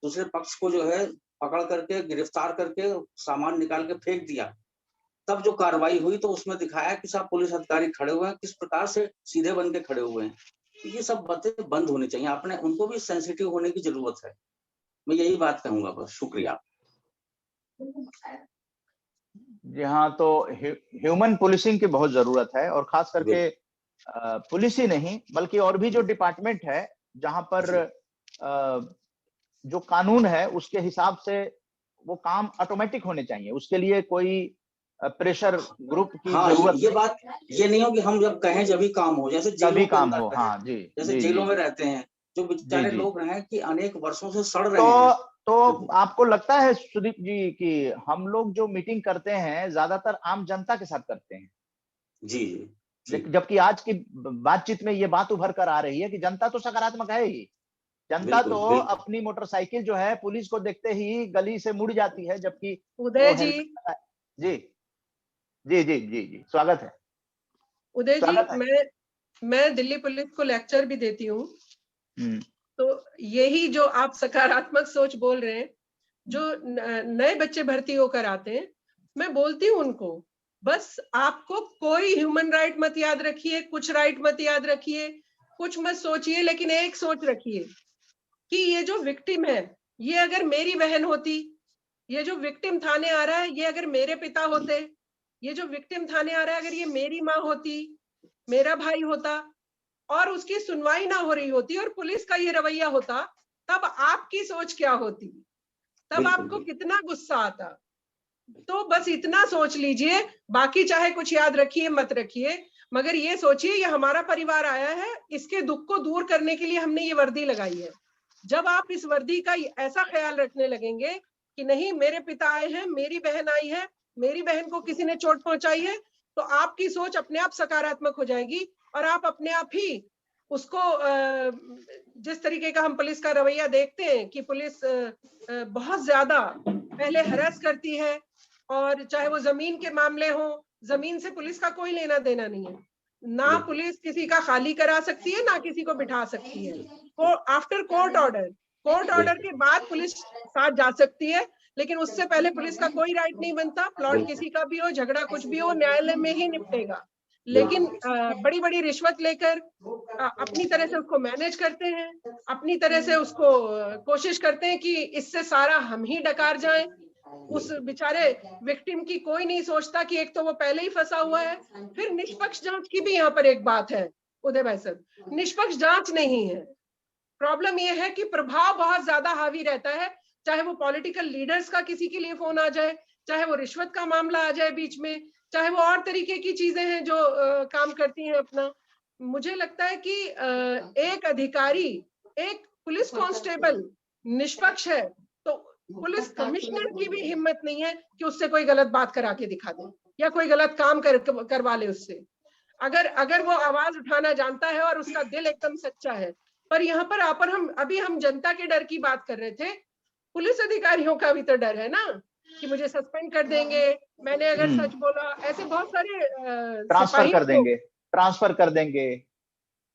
दूसरे पक्ष को जो है पकड़ करके गिरफ्तार करके सामान निकाल के फेंक दिया। तब जो कार्रवाई हुई तो उसमें दिखाया कि सब पुलिस अधिकारी खड़े हुए हैं, किस प्रकार से सीधे बन के खड़े हुए हैं। ये सब बातें बंद होनी चाहिए। आपने उनको भी सेंसिटिव होने की जरूरत है। मैं यही बात कहूंगा बस। शुक्रिया। जी हाँ, तो ह्यूमन पुलिसिंग की बहुत जरूरत है, और खास करके पुलिस ही नहीं बल्कि और भी जो डिपार्टमेंट है जहां पर जो कानून है उसके हिसाब से वो काम ऑटोमेटिक होने चाहिए। उसके लिए कोई प्रेशर ग्रुप की जरूरत ये बात ये नहीं हो कि हम जब कहें जब भी काम हो। जैसे जेलों के अंदर रहे, हाँ जी, जैसे जी, जेलों जी, में रहते हैं जो बेचारे लोग रहे कि अनेक वर्षों से सड़ रहे हैं। तो आपको लगता है सुदीप जी कि हम लोग जो मीटिंग करते हैं ज्यादातर आम जनता के साथ करते हैं? जी, जी। जबकि आज की बातचीत में ये बात उभर कर आ रही है कि जनता तो सकारात्मक है ही। जनता बिल्कुल, तो बिल्कुल। अपनी मोटरसाइकिल जो है पुलिस को देखते ही गली से मुड़ जाती है, जबकि उदय वो जी, जी जी जी जी जी, स्वागत है। उदय जी, स्वागत है। मैं दिल्ली पुलिस को लेक्चर भी देती हूँ। तो यही जो आप सकारात्मक सोच बोल रहे हैं, जो नए बच्चे भर्ती होकर आते हैं, मैं बोलती हूँ उनको, बस आपको कोई ह्यूमन राइट मत याद रखिए, कुछ राइट मत याद रखिए, कुछ मत सोचिए, लेकिन एक सोच रखिए कि ये जो विक्टिम है, ये अगर मेरी बहन होती, ये जो विक्टिम थाने आ रहा है, ये अगर मेरे पिता होते, ये जो विक्टिम थाने आ रहा है अगर ये मेरी माँ होती, मेरा भाई होता, और उसकी सुनवाई ना हो रही होती और पुलिस का ये रवैया होता, तब आपकी सोच क्या होती? तब आपको कितना गुस्सा आता? तो बस इतना सोच लीजिए, बाकी चाहे कुछ याद रखिए मत रखिए, मगर ये सोचिए ये हमारा परिवार आया है, इसके दुख को दूर करने के लिए हमने ये वर्दी लगाई है। जब आप इस वर्दी का ऐसा ख्याल रखने लगेंगे कि नहीं, मेरे पिता आए हैं, मेरी बहन आई है, मेरी बहन को किसी ने चोट पहुंचाई है, तो आपकी सोच अपने आप सकारात्मक हो जाएगी और आप अपने आप ही उसको जिस तरीके का हम पुलिस का रवैया देखते हैं कि पुलिस बहुत ज्यादा पहले हरास करती है, और चाहे वो जमीन के मामले हो, जमीन से पुलिस का कोई लेना देना नहीं है। ना पुलिस किसी का खाली करा सकती है, ना किसी को बिठा सकती है। आफ्टर कोर्ट ऑर्डर के बाद पुलिस साथ जा सकती है, लेकिन उससे पहले पुलिस का कोई राइट नहीं बनता। प्लॉट किसी का भी हो, झगड़ा कुछ भी हो, न्यायालय में ही निपटेगा। लेकिन बड़ी बड़ी रिश्वत लेकर अपनी तरह से उसको मैनेज करते हैं, अपनी तरह से उसको कोशिश करते हैं कि इससे सारा हम ही डकार जाएं। उस बेचारे विक्टिम की कोई नहीं सोचता कि एक तो वो पहले ही फंसा हुआ है। फिर निष्पक्ष जांच की भी यहाँ पर एक बात है उदय भाई साहब, निष्पक्ष जांच नहीं है। प्रॉब्लम ये है कि प्रभाव बहुत ज्यादा हावी रहता है, चाहे वो पॉलिटिकल लीडर्स का किसी के लिए फोन आ जाए, चाहे वो रिश्वत का मामला आ जाए बीच में, चाहे वो और तरीके की चीजें हैं जो काम करती हैं अपना। मुझे लगता है कि एक अधिकारी, एक पुलिस कांस्टेबल निष्पक्ष है तो पुलिस कमिश्नर की भी हिम्मत नहीं है कि उससे कोई गलत बात करा के दिखा दे या कोई गलत काम करवा ले उससे। अगर वो आवाज उठाना जानता है और उसका दिल एकदम सच्चा है। पर यहाँ पर हम जनता के डर की बात कर रहे थे, पुलिस अधिकारियों का भी तो डर है ना कि मुझे सस्पेंड कर देंगे, मैंने अगर सच बोला। ऐसे बहुत सारे ट्रांसफर कर देंगे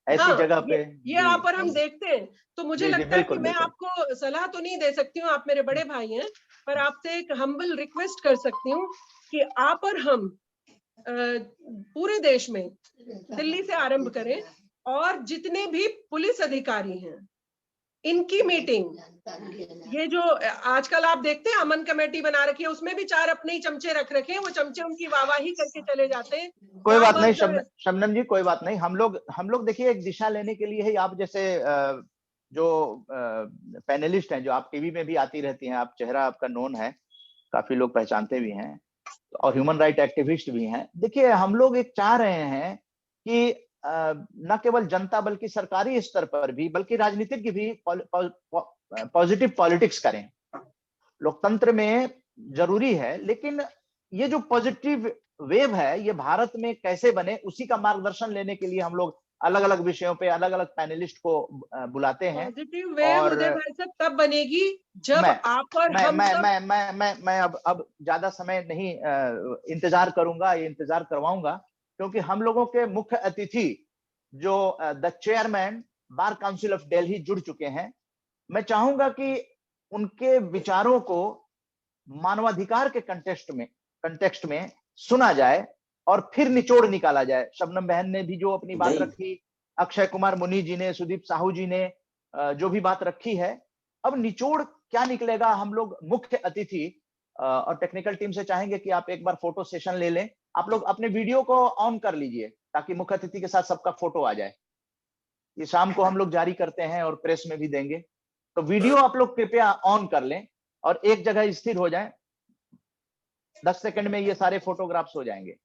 ऐसी जगह पे। ये यहाँ पर हम देखते हैं। तो मुझे लगता है कि मैं आपको सलाह तो नहीं दे सकती हूँ, आप मेरे बड़े भाई हैं, पर आपसे एक हम्बल रिक्वेस्ट कर सकती हूँ कि आप और हम पूरे देश में, दिल्ली से आरंभ करें, और जितने भी पुलिस अधिकारी हैं इनकी मीटिंग, ये जो आजकल आप देखते हैं अमन कमेटी बना रखी है, उसमें भी 4 अपने ही चमचे रख रखे हैं, वो चमचे उनकी वाहवाही करके चले जाते हैं। कोई बात नहीं शबनम जी, कोई बात नहीं। हम लोग देखिए एक दिशा लेने के लिए ही, आप जैसे जो पैनलिस्ट हैं, जो आप टीवी में भी आती रहती हैं, आप चेहरा आपका नोन है, काफी लोग पहचानते भी हैं, और ह्यूमन राइट एक्टिविस्ट भी हैं। देखिए हम लोग एक चाह रहे हैं कि न केवल जनता बल्कि सरकारी स्तर पर भी, बल्कि राजनीतिक भी पॉजिटिव पॉलिटिक्स करें। लोकतंत्र में जरूरी है, लेकिन ये जो पॉजिटिव वेव है ये भारत में कैसे बने, उसी का मार्गदर्शन लेने के लिए हम लोग अलग अलग विषयों पे अलग अलग पैनलिस्ट को बुलाते हैं। पॉजिटिव वेव उदय भाई साहब तब बनेगी जब आप और हम सब। मैं अब ज्यादा समय नहीं इंतजार करूंगा, ये इंतजार करवाऊंगा, क्योंकि हम लोगों के मुख्य अतिथि जो the chairman bar council of Delhi जुड़ चुके हैं। मैं चाहूंगा कि उनके विचारों को मानवाधिकार के कंटेक्स्ट में सुना जाए और फिर निचोड़ निकाला जाए। शबनम बहन ने भी जो अपनी बात रखी, अक्षय कुमार मुनि जी ने, सुदीप साहू जी ने जो भी बात रखी है, अब निचोड़ क्या निकलेगा। हम लोग मुख्य अतिथि और टेक्निकल टीम से चाहेंगे कि आप एक बार फोटो सेशन ले लें। आप लोग अपने वीडियो को ऑन कर लीजिए ताकि मुख्य अतिथि के साथ सबका फोटो आ जाए। ये शाम को हम लोग जारी करते हैं और प्रेस में भी देंगे, तो वीडियो आप लोग कृपया ऑन कर लें और एक जगह स्थिर हो जाएं। 10 सेकंड में ये सारे फोटोग्राफ्स हो जाएंगे।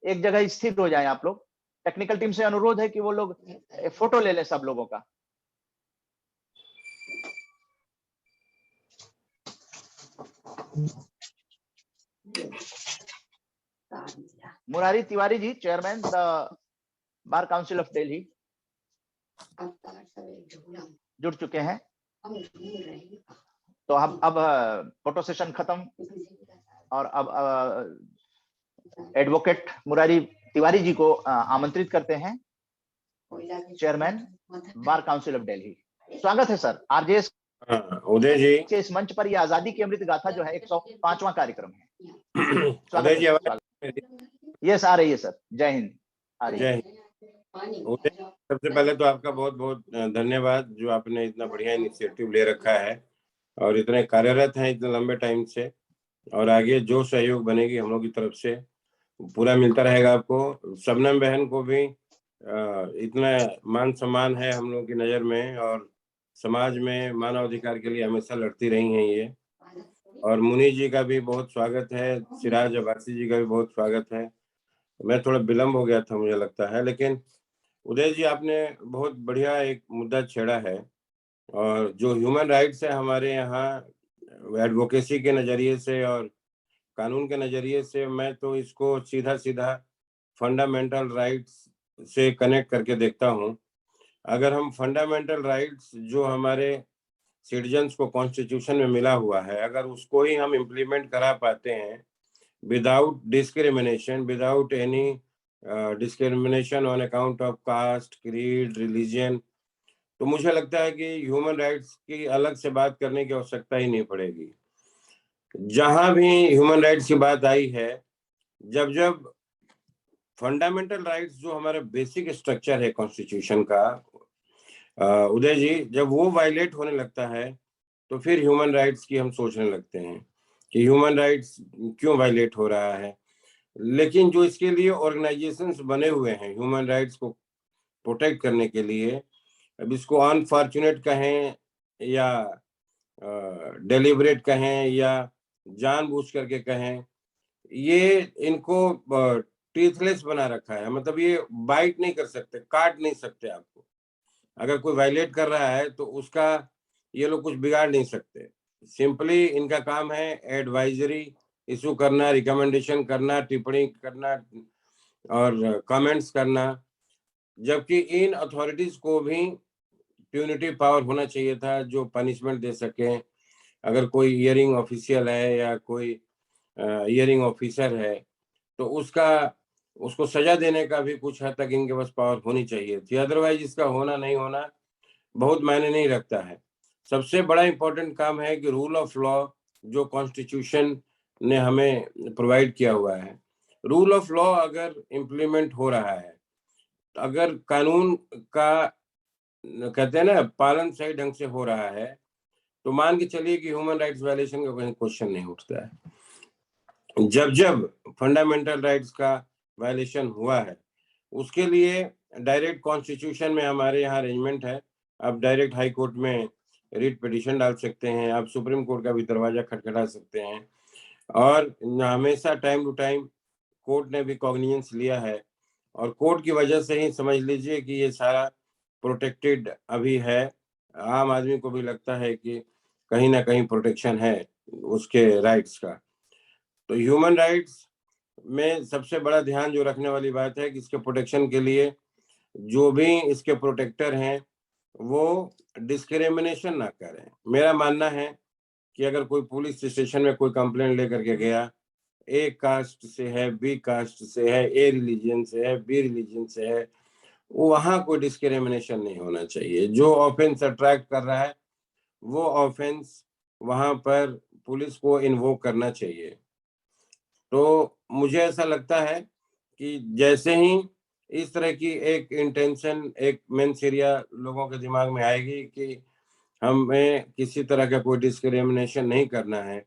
एक जगह स्थिर हो जाएं आप लोग। टेक्निकल टीम से अनुरोध है कि वो लोग फोटो ले लें सब लोगों का। Murari Tiwari ji, chairman the bar council of Delhi, जुड़ चुके हैं। तो अब फोटो सेशन खत्म, और अब एडवोकेट मुरारी तिवारी जी को आमंत्रित करते हैं, chairman bar council of Delhi. स्वागत है सर। आरजेएस उदय जी के इस मंच पर, ये आजादी की अमृत गाथा जो है 105वां कार्यक्रम है। उदय जी यस, आ रही है सर। जय हिंद। आ रही है। उदय, सबसे पहले तो आपका बहुत बहुत धन्यवाद जो आपने इतना बढ़िया इनिशिएटिव ले रखा है और इतने कार्यरत हैं इतने लंबे टाइम से, और आगे जो सहयोग बनेगी हम लोग की तरफ से पूरा मिलता रहेगा आपको। शबनम बहन को भी इतना मान सम्मान है हम लोग की नजर में, और समाज में मानव अधिकार के लिए हमेशा लड़ती रही हैं ये। और मुनि जी का भी बहुत स्वागत है, सिराज अब्बासी जी का भी बहुत स्वागत है। मैं थोड़ा विलम्ब हो गया था मुझे लगता है, लेकिन उदय जी आपने बहुत बढ़िया एक मुद्दा छेड़ा है। और जो ह्यूमन राइट्स है हमारे यहाँ एडवोकेसी के नजरिए से और कानून के नजरिए से, मैं तो इसको सीधा सीधा फंडामेंटल राइट्स से कनेक्ट करके देखता हूँ। अगर हम फंडामेंटल राइट्स जो हमारे सिटीजन्स को कॉन्स्टिट्यूशन में मिला हुआ है, अगर उसको ही हम इम्प्लीमेंट करा पाते हैं without discrimination, without any discrimination on account of caste, creed, religion, तो मुझे लगता है कि ह्यूमन राइट्स की अलग से बात करने की आवश्यकता ही नहीं पड़ेगी। जहां भी ह्यूमन राइट्स की बात आई है, जब जब फंडामेंटल राइट्स जो हमारा बेसिक स्ट्रक्चर है कॉन्स्टिट्यूशन का, उदय जी, जब वो वायलेट होने लगता है तो फिर ह्यूमन राइट्स की हम सोचने लगते हैं कि ह्यूमन राइट्स क्यों वायलेट हो रहा है। लेकिन जो इसके लिए ऑर्गेनाइजेशंस बने हुए हैं ह्यूमन राइट्स को प्रोटेक्ट करने के लिए, अब इसको अनफॉर्चुनेट कहें या डेलिबरेट कहें या जानबूझ करके कहें, ये इनको टीथलेस बना रखा है। मतलब ये बाइट नहीं कर सकते, काट नहीं सकते आपको। अगर कोई वायलेट कर रहा है तो उसका ये लोग कुछ बिगाड़ नहीं सकते। सिंपली इनका काम है एडवाइजरी इशू करना, रिकमेंडेशन करना, टिप्पणी करना और कमेंट्स करना। जबकि इन अथॉरिटीज को भी प्यूनिटिव पावर होना चाहिए था जो पनिशमेंट दे सके। अगर कोई हियरिंग ऑफिशियल है या कोई हियरिंग ऑफिसर है तो उसको सजा देने का भी कुछ हद तक इनके पास पावर होनी चाहिए थी। अदरवाइज इसका होना नहीं होना बहुत मायने नहीं रखता है। सबसे बड़ा इंपॉर्टेंट काम है कि रूल ऑफ लॉ जो कॉन्स्टिट्यूशन ने हमें प्रोवाइड किया हुआ है, रूल ऑफ लॉ अगर इम्प्लीमेंट हो रहा है, अगर कानून का कहते हैं ना पालन सही ढंग से हो रहा है, तो मान के चलिए कि ह्यूमन राइट्स वायलेशन का कोई क्वेश्चन नहीं उठता है। जब जब फंडामेंटल राइट्स का वायलेशन हुआ है, उसके लिए डायरेक्ट कॉन्स्टिट्यूशन में हमारे यहाँ अरेंजमेंट है। आप डायरेक्ट हाई कोर्ट में रिट पिटीशन डाल सकते हैं, आप सुप्रीम कोर्ट का भी दरवाजा खटखटा सकते हैं, और हमेशा टाइम टू टाइम कोर्ट ने भी कॉग्निजेंस लिया है। और कोर्ट की वजह से ही समझ लीजिए कि ये सारा प्रोटेक्टेड अभी है। आम आदमी को भी लगता है कि कहीं ना कहीं प्रोटेक्शन है उसके राइट्स का। तो ह्यूमन राइट्स में सबसे बड़ा ध्यान जो रखने वाली बात है कि इसके प्रोटेक्शन के लिए जो भी इसके प्रोटेक्टर हैं वो डिस्क्रिमिनेशन ना करें। मेरा मानना है कि अगर कोई पुलिस स्टेशन में कोई कंप्लेंट लेकर के गया, ए कास्ट से है, बी कास्ट से है, ए रिलीजन से है, बी रिलीजन से है, वहां कोई डिस्क्रिमिनेशन नहीं होना चाहिए। जो ऑफेंस अट्रैक्ट कर रहा है वो ऑफेंस वहां पर पुलिस को इन्वोक करना चाहिए। तो मुझे ऐसा लगता है कि जैसे ही इस तरह की एक इंटेंशन, एक मेंस एरिया लोगों के दिमाग में आएगी कि हमें किसी तरह का कोई डिस्क्रिमिनेशन नहीं करना है,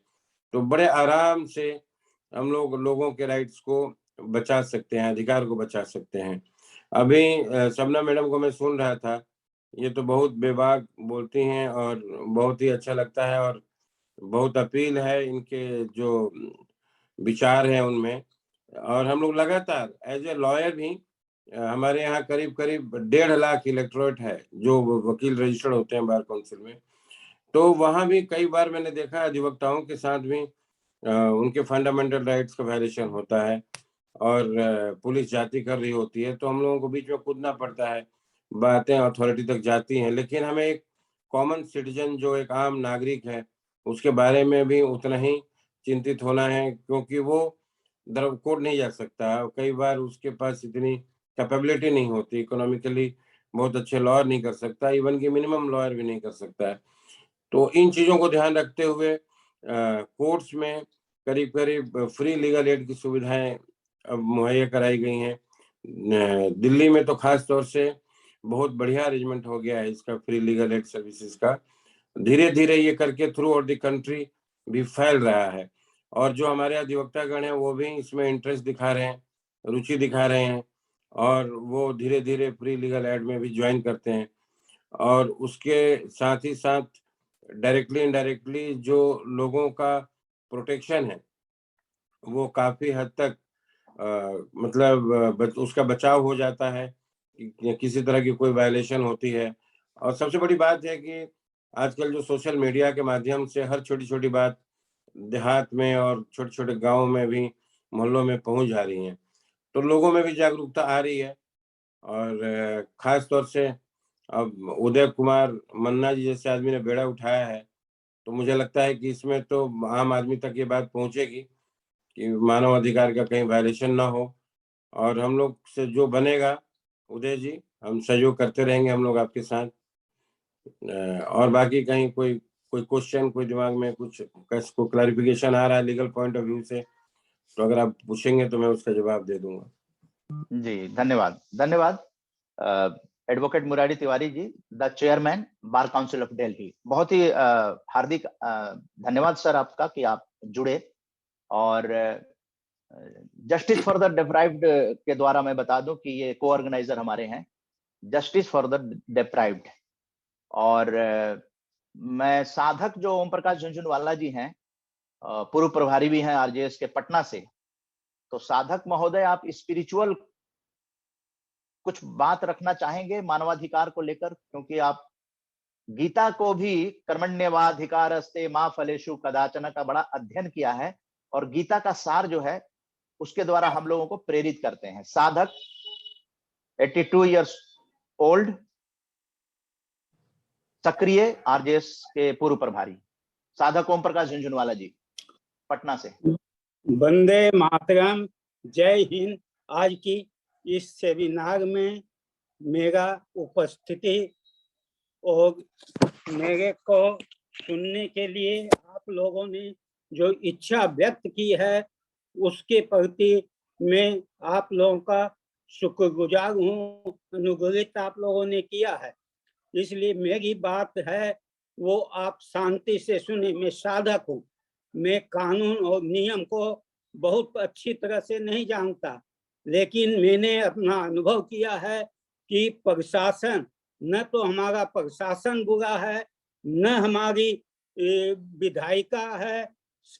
तो बड़े आराम से हम लोगों के राइट्स को बचा सकते हैं, अधिकार को बचा सकते हैं। अभी शबनम मैडम को मैं सुन रहा था, ये तो बहुत बेबाक बोलती हैं और बहुत ही अच्छा लगता है, और बहुत अपील है इनके जो विचार हैं उनमें। और हम लोग लगातार एज ए लॉयर भी हमारे यहाँ करीब करीब 1.5 लाख इलेक्टोरेट है जो वकील रजिस्टर्ड होते हैं बार काउंसिल में। तो वहां भी कई बार मैंने देखा अधिवक्ताओं के साथ भी उनके फंडामेंटल राइट्स का वायलेशन होता है और पुलिस जाती कर रही होती है, तो हम लोगों को बीच में कूदना पड़ता है, बातें अथॉरिटी तक जाती हैं। लेकिन हमें एक कॉमन सिटीजन जो एक आम नागरिक है उसके बारे में भी उतना ही चिंतित होना है, क्योंकि वो कोर्ट नहीं जा सकता, कई बार उसके पास इतनी कैपेबिलिटी नहीं होती, इकोनॉमिकली बहुत अच्छे लॉयर नहीं कर सकता, इवन की मिनिमम लॉयर भी नहीं कर सकता है। तो इन चीजों को ध्यान रखते हुए कोर्ट्स में करीब करीब फ्री लीगल एड की सुविधाएं अब मुहैया कराई गई हैं। दिल्ली में तो खास तौर से बहुत बढ़िया अरेंजमेंट हो गया है इसका, फ्री लीगल एड सर्विसेज का। धीरे धीरे ये करके थ्रू आउट द कंट्री भी फैल रहा है, और जो हमारे अधिवक्तागण हैं वो भी इसमें इंटरेस्ट दिखा रहे हैं, रुचि दिखा रहे हैं, और वो धीरे धीरे फ्री लीगल एड में भी ज्वाइन करते हैं। और उसके साथ ही साथ डायरेक्टली इनडायरेक्टली जो लोगों का प्रोटेक्शन है वो काफी हद तक मतलब उसका बचाव हो जाता है कि किसी तरह की कोई वायलेशन होती है। और सबसे बड़ी बात है कि आजकल जो सोशल मीडिया के माध्यम से हर छोटी छोटी बात देहात में और छोटे छोटे गांवों में भी, मोहल्लों में पहुंच जा रही हैं, तो लोगों में भी जागरूकता आ रही है। और खास तौर से अब उदय कुमार मन्ना जी जैसे आदमी ने बेड़ा उठाया है, तो मुझे लगता है कि इसमें तो आम आदमी तक ये बात पहुंचेगी कि मानव अधिकार का कहीं वायलेशन ना हो। और हम लोग से जो बनेगा उदय जी, हम सहयोग करते रहेंगे, हम लोग आपके साथ। और बाकी कहीं कोई क्वेश्चन, कोई दिमाग में कुछ को क्लैरिफिकेशन आ रहा है लीगल पॉइंट ऑफ व्यू से, तो अगर आप पूछेंगे तो मैं उसका जवाब दे दूंगा। जी धन्यवाद। धन्यवाद advocate Murari Tiwari ji, the chairman bar council of Delhi. बहुत ही हार्दिक धन्यवाद सर आपका कि आप जुड़े। और जस्टिस फॉर द डिप्राइव्ड के द्वारा मैं बता दूं कि ये को ऑर्गेनाइजर हमारे हैं, जस्टिस फॉर द डिप्राइव्ड। और मैं साधक जो ओम प्रकाश झुनझुनवाला जी हैं, पूर्व प्रभारी भी हैं आरजेएस के पटना से। तो साधक महोदय, आप स्पिरिचुअल कुछ बात रखना चाहेंगे मानवाधिकार को लेकर, क्योंकि आप गीता को भी कर्मण्येवाधिकारस्ते मा फलेषु कदाचन का बड़ा अध्ययन किया है, और गीता का सार जो है उसके द्वारा हम लोगों को प्रेरित करते हैं। साधक 82 इयर्स ओल्ड, सक्रिय आरजेएस के पूर्व प्रभारी, साधक ओम प्रकाश झुनझुनवाला जी, पटना से। वंदे मातरम, जय हिंद। आज की इस सेमिनार में मेरा उपस्थिति और मेरे को सुनने के लिए आप लोगों ने जो इच्छा व्यक्त की है, उसके प्रति मैं आप लोगों का शुक्रगुजार हूँ। अनुग्रहित आप लोगों ने किया है, इसलिए मेरी बात है वो आप शांति से सुने। मैं साधक हूँ, मैं कानून और नियम को बहुत अच्छी तरह से नहीं जानता, लेकिन मैंने अपना अनुभव किया है कि प्रशासन, न तो हमारा प्रशासन बुरा है, न हमारी विधायिका है,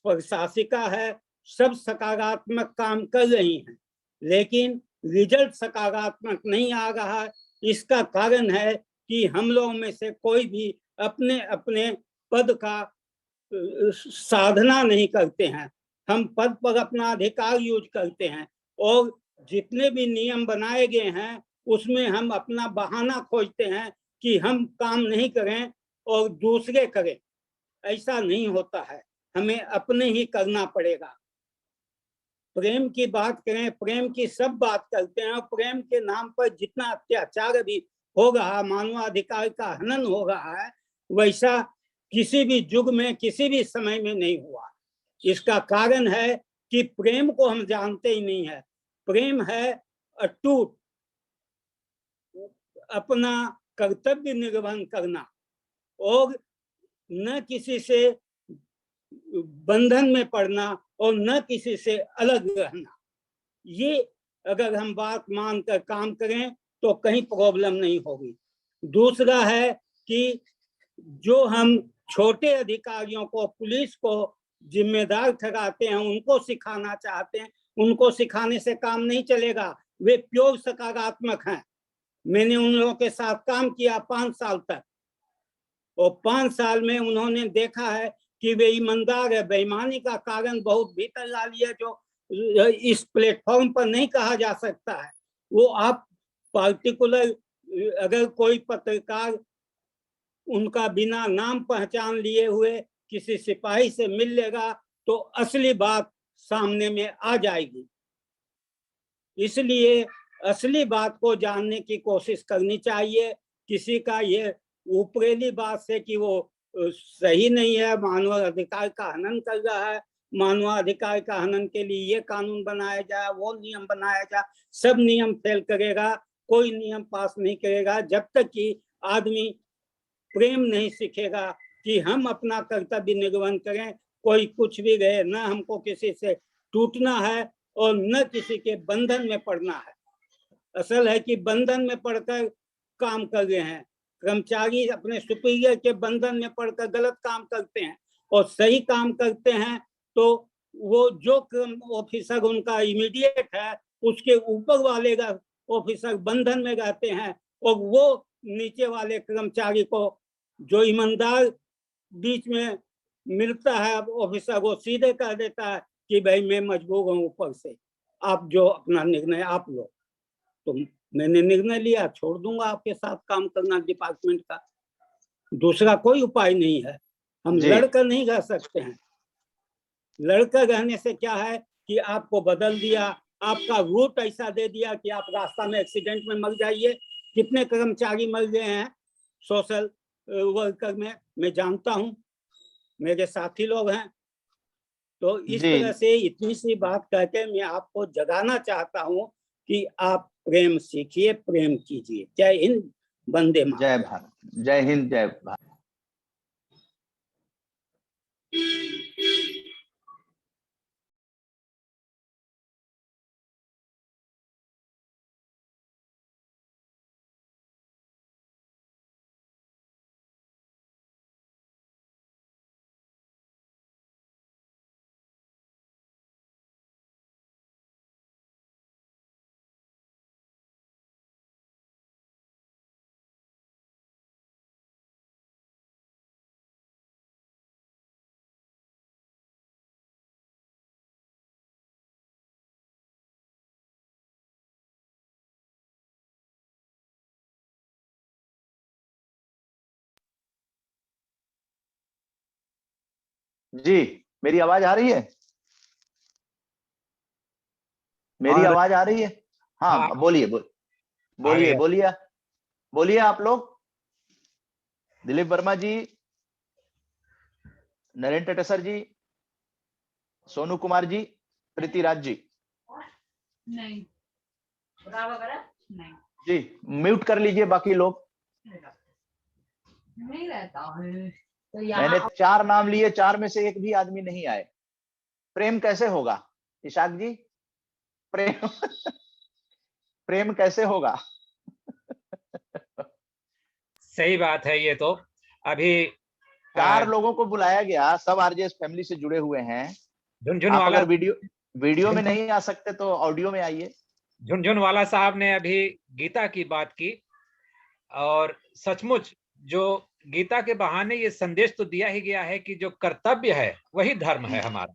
प्रशासिका है, सब सकारात्मक काम कर रही हैं, लेकिन रिजल्ट सकारात्मक नहीं आ रहा है। इसका कारण है कि हम लोगों में से कोई भी अपने अपने पद का साधना नहीं करते हैं। हम पद पर अपना अधिकार यूज करते हैं, और जितने भी नियम बनाए गए हैं उसमें हम अपना बहाना खोजते हैं कि हम काम नहीं करें और दूसरे करें। ऐसा नहीं होता है, हमें अपने ही करना पड़ेगा। प्रेम की बात करें, प्रेम की सब बात करते हैं, और प्रेम के नाम पर जितना अत्याचार भी हो रहा, मानवाधिकार का हनन हो रहा है, वैसा किसी भी युग में, किसी भी समय में नहीं हुआ। इसका कारण है कि प्रेम को हम जानते ही नहीं है। प्रेम है अटूट, अपना कर्तव्य निर्वहन करना, और न किसी से बंधन में पड़ना और न किसी से अलग रहना। ये अगर हम बात मानकर काम करें तो कहीं प्रॉब्लम नहीं होगी। दूसरा है कि जो हम छोटे अधिकारियों को, पुलिस को जिम्मेदार ठहराते हैं, उनको सिखाना चाहते हैं, उनको सिखाने से काम नहीं चलेगा। वे प्योर सकारात्मक हैं। मैंने उन लोगों के साथ काम किया 5 साल तक, और 5 साल में उन्होंने देखा है कि वे ईमानदार है। बेईमानी का कारण बहुत भीतर ला लिया, जो इस प्लेटफॉर्म पर नहीं कहा जा सकता है। वो आप पार्टिकुलर, अगर कोई पत्रकार उनका बिना नाम पहचान लिए हुए किसी सिपाही से मिल लेगा तो असली बात सामने में आ जाएगी। इसलिए असली बात को जानने की कोशिश करनी चाहिए। किसी का ये ऊपरेली बात से कि वो सही नहीं है, मानवाधिकार का हनन कर रहा है, मानवाधिकार का हनन के लिए ये कानून बनाया जाए, वो नियम बनाया जाए, सब नियम फेल करेगा, कोई नियम पास नहीं करेगा जब तक कि आदमी प्रेम नहीं सीखेगा कि हम अपना कर्तव्य निर्वहन करें। कोई कुछ भी रहे, न हमको किसी से टूटना है और न किसी के बंधन में पड़ना है। असल है कि बंधन में पड़कर काम कर रहे हैं। कर्मचारी अपने सुपीरियर के बंधन में पड़कर गलत काम करते हैं, और सही काम करते हैं तो वो जो ऑफिसर उनका इमीडिएट है, उसके ऊपर वाले ऑफिसर बंधन में रहते हैं, और वो नीचे वाले कर्मचारी को, जो ईमानदार बीच में मिलता है ऑफिसर, वो सीधे कह देता है कि भाई मैं मजबूर हूँ, ऊपर से आप जो अपना निर्णय आप लो। तो मैंने निर्णय लिया, छोड़ दूंगा आपके साथ काम करना डिपार्टमेंट का। दूसरा कोई उपाय नहीं है। हम जी। लड़कर नहीं रह सकते हैं। लड़कर रहने से क्या है कि आपको बदल दिया, आपका रूट ऐसा दे दिया कि आप रास्ता में एक्सीडेंट में मर जाइए। कितने कर्मचारी मर गए हैं सोशल वर्कर में, मैं जानता हूं, मेरे साथी लोग हैं। तो इस जी। तरह से इतनी सी बात कहकर मैं आपको जगाना चाहता हूं कि आप प्रेम सीखिए, प्रेम कीजिए। जय हिंद, वंदे मातरम। जय भारत, जय हिंद, जय भारत। जी, मेरी आवाज आ रही है? मेरी आवाज आ रही है? हाँ, बोलिए बोलिए बोलिए बोलिए आप लोग। दिलीप वर्मा जी, नरेंद्र टेसर जी, सोनू कुमार जी, प्रीतिराज जी। नहीं जी, म्यूट कर लीजिए बाकी लोग। नहीं रहता है तो मैंने 4 नाम लिए, 4 में से एक भी आदमी नहीं आए। प्रेम कैसे होगा इशाक जी? प्रेम प्रेम कैसे होगा? सही बात है। ये तो अभी 4 लोगों को बुलाया गया, सब आरजेएस फैमिली से जुड़े हुए हैं। आप झुनझुनवाला अगर वीडियो में नहीं आ सकते तो ऑडियो में आइए। झुनझुनवाला साहब ने अभी गीता की बात की, और सचमुच जो गीता के बहाने ये संदेश तो दिया ही गया है कि जो कर्तव्य है वही धर्म है हमारा।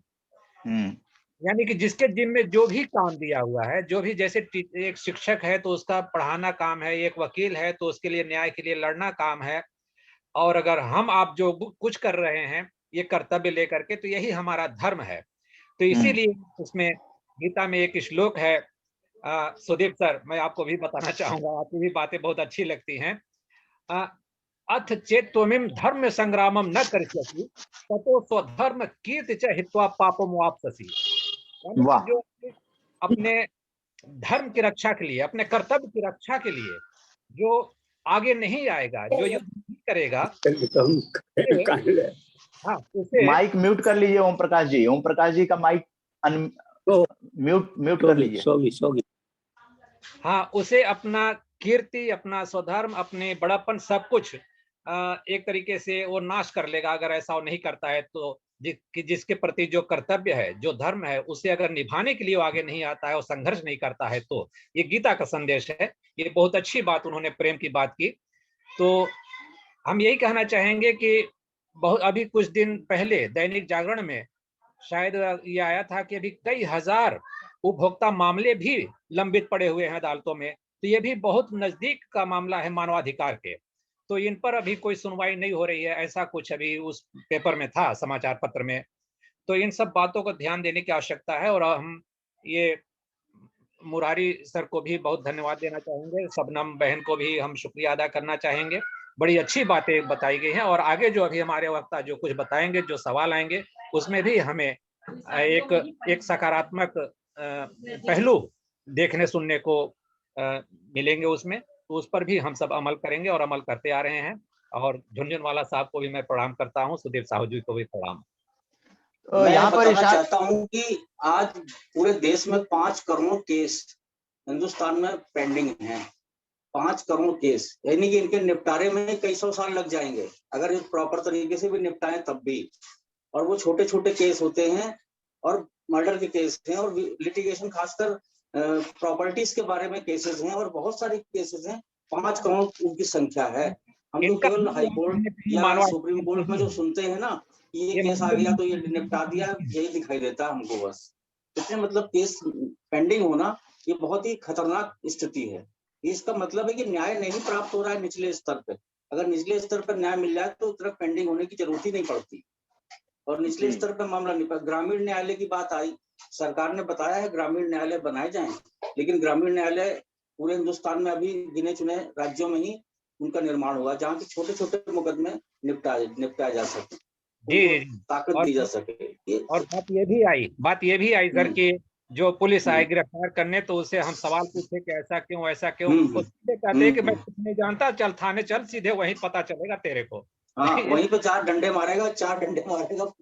यानी कि जिसके जिम्मे जो भी काम दिया हुआ है, जो भी, जैसे एक शिक्षक है तो उसका पढ़ाना काम है, एक वकील है तो उसके लिए न्याय के लिए लड़ना काम है, और अगर हम आप जो कुछ कर रहे हैं ये कर्तव्य लेकर के, तो यही हमारा धर्म है। तो इसीलिए उसमें गीता में एक श्लोक है, सुदीप सर मैं आपको भी बताना चाहूंगा, आपकी भी बातें बहुत अच्छी लगती हैं। अथ चेत त्वमिम धर्म संग्रामम न करिष्यसि ततो स्वधर्म कीर्ति च हित्वा पापम वाप्स्यसि। जो अपने धर्म की रक्षा के लिए, अपने कर्तव्य की रक्षा के लिए जो आगे नहीं आएगा, जो युद्ध नहीं करेगा, उसे माइक म्यूट कर लीजिए ओम प्रकाश जी। ओम प्रकाश जी का माइक म्यूट कर लीजिए। हाँ, उसे अपना कीर्ति, अपना स्वधर्म, अपने बड़ापन सब कुछ एक तरीके से वो नाश कर लेगा अगर ऐसा वो नहीं करता है तो। जिसके प्रति जो कर्तव्य है, जो धर्म है, उसे अगर निभाने के लिए वो आगे नहीं आता है और संघर्ष नहीं करता है, तो ये गीता का संदेश है। ये बहुत अच्छी बात उन्होंने प्रेम की बात की। तो हम यही कहना चाहेंगे कि अभी कुछ दिन पहले दैनिक जागरण में शायद ये आया था कि अभी कई हजार उपभोक्ता मामले भी लंबित पड़े हुए हैं अदालतों में। तो ये भी बहुत नजदीक का मामला है मानवाधिकार के, तो इन पर अभी कोई सुनवाई नहीं हो रही है, ऐसा कुछ अभी उस पेपर में था, समाचार पत्र में। तो इन सब बातों को ध्यान देने की आवश्यकता है। और हम ये मुरारी सर को भी बहुत धन्यवाद देना चाहेंगे, शबनम बहन को भी हम शुक्रिया अदा करना चाहेंगे। बड़ी अच्छी बातें बताई गई हैं, और आगे जो अभी हमारे वक्ता जो कुछ बताएंगे, जो सवाल आएंगे, उसमें भी हमें एक सकारात्मक पहलू देखने सुनने को मिलेंगे उसमें। तो उस पर भी हम सब अमल करेंगे और अमल करते आ रहे हैं। और झुनझुनवाला साहब को भी मैं प्रणाम करता हूँ, सुदीप साहू जी को भी प्रणाम। मैं यहाँ बताना चाहता हूँ कि आज पूरे देश में 5 करोड़ केस हिंदुस्तान में पेंडिंग हैं। 5 करोड़ केस, यानी कि इनके निपटारे में कई 100 साल लग जाएंगे अगर इस प्रॉपर तरीके से भी निपटाएं तब भी। और वो छोटे छोटे केस होते हैं, और मर्डर के केस हैं, और लिटिगेशन खासकर प्रॉपर्टीज के बारे में केसेस हैं, और बहुत सारे केसेस हैं। 5 करोड़ उनकी संख्या है। हम तो केवल हाई कोर्ट या सुप्रीम कोर्ट में जो सुनते हैं ना, ये केस आ गया तो ये निपटा दिया, यही दिखाई देता है हमको बस। इतने मतलब केस पेंडिंग होना ये बहुत ही खतरनाक स्थिति है। इसका मतलब है कि न्याय नहीं प्राप्त हो रहा है निचले स्तर पे। अगर निचले स्तर पर न्याय मिल जाए तो उस तरफ पेंडिंग होने की जरूरत ही नहीं पड़ती, और निचले स्तर पर मामला निपटा। ग्रामीण न्यायालय की बात आई, सरकार ने बताया है ग्रामीण न्यायालय बनाए जाएं, लेकिन ग्रामीण न्यायालय पूरे हिंदुस्तान में अभी गिने चुने राज्यों में ही उनका निर्माण हुआ, जहाँ के छोटे छोटे मुकदमे निपटाए जा सके, जी ताकत दी जा सके। और बात ये भी आई सर कि जो पुलिस आए गिरफ्तार करने तो उससे हम सवाल पूछे कि ऐसा क्यों, तो सीधे कहते हैं कि मैं कुछ नहीं जानता, चल थाने चल, सीधे वहीं पता चलेगा तेरे को। हाँ, वहीं पे 4 डंडे मारेगा,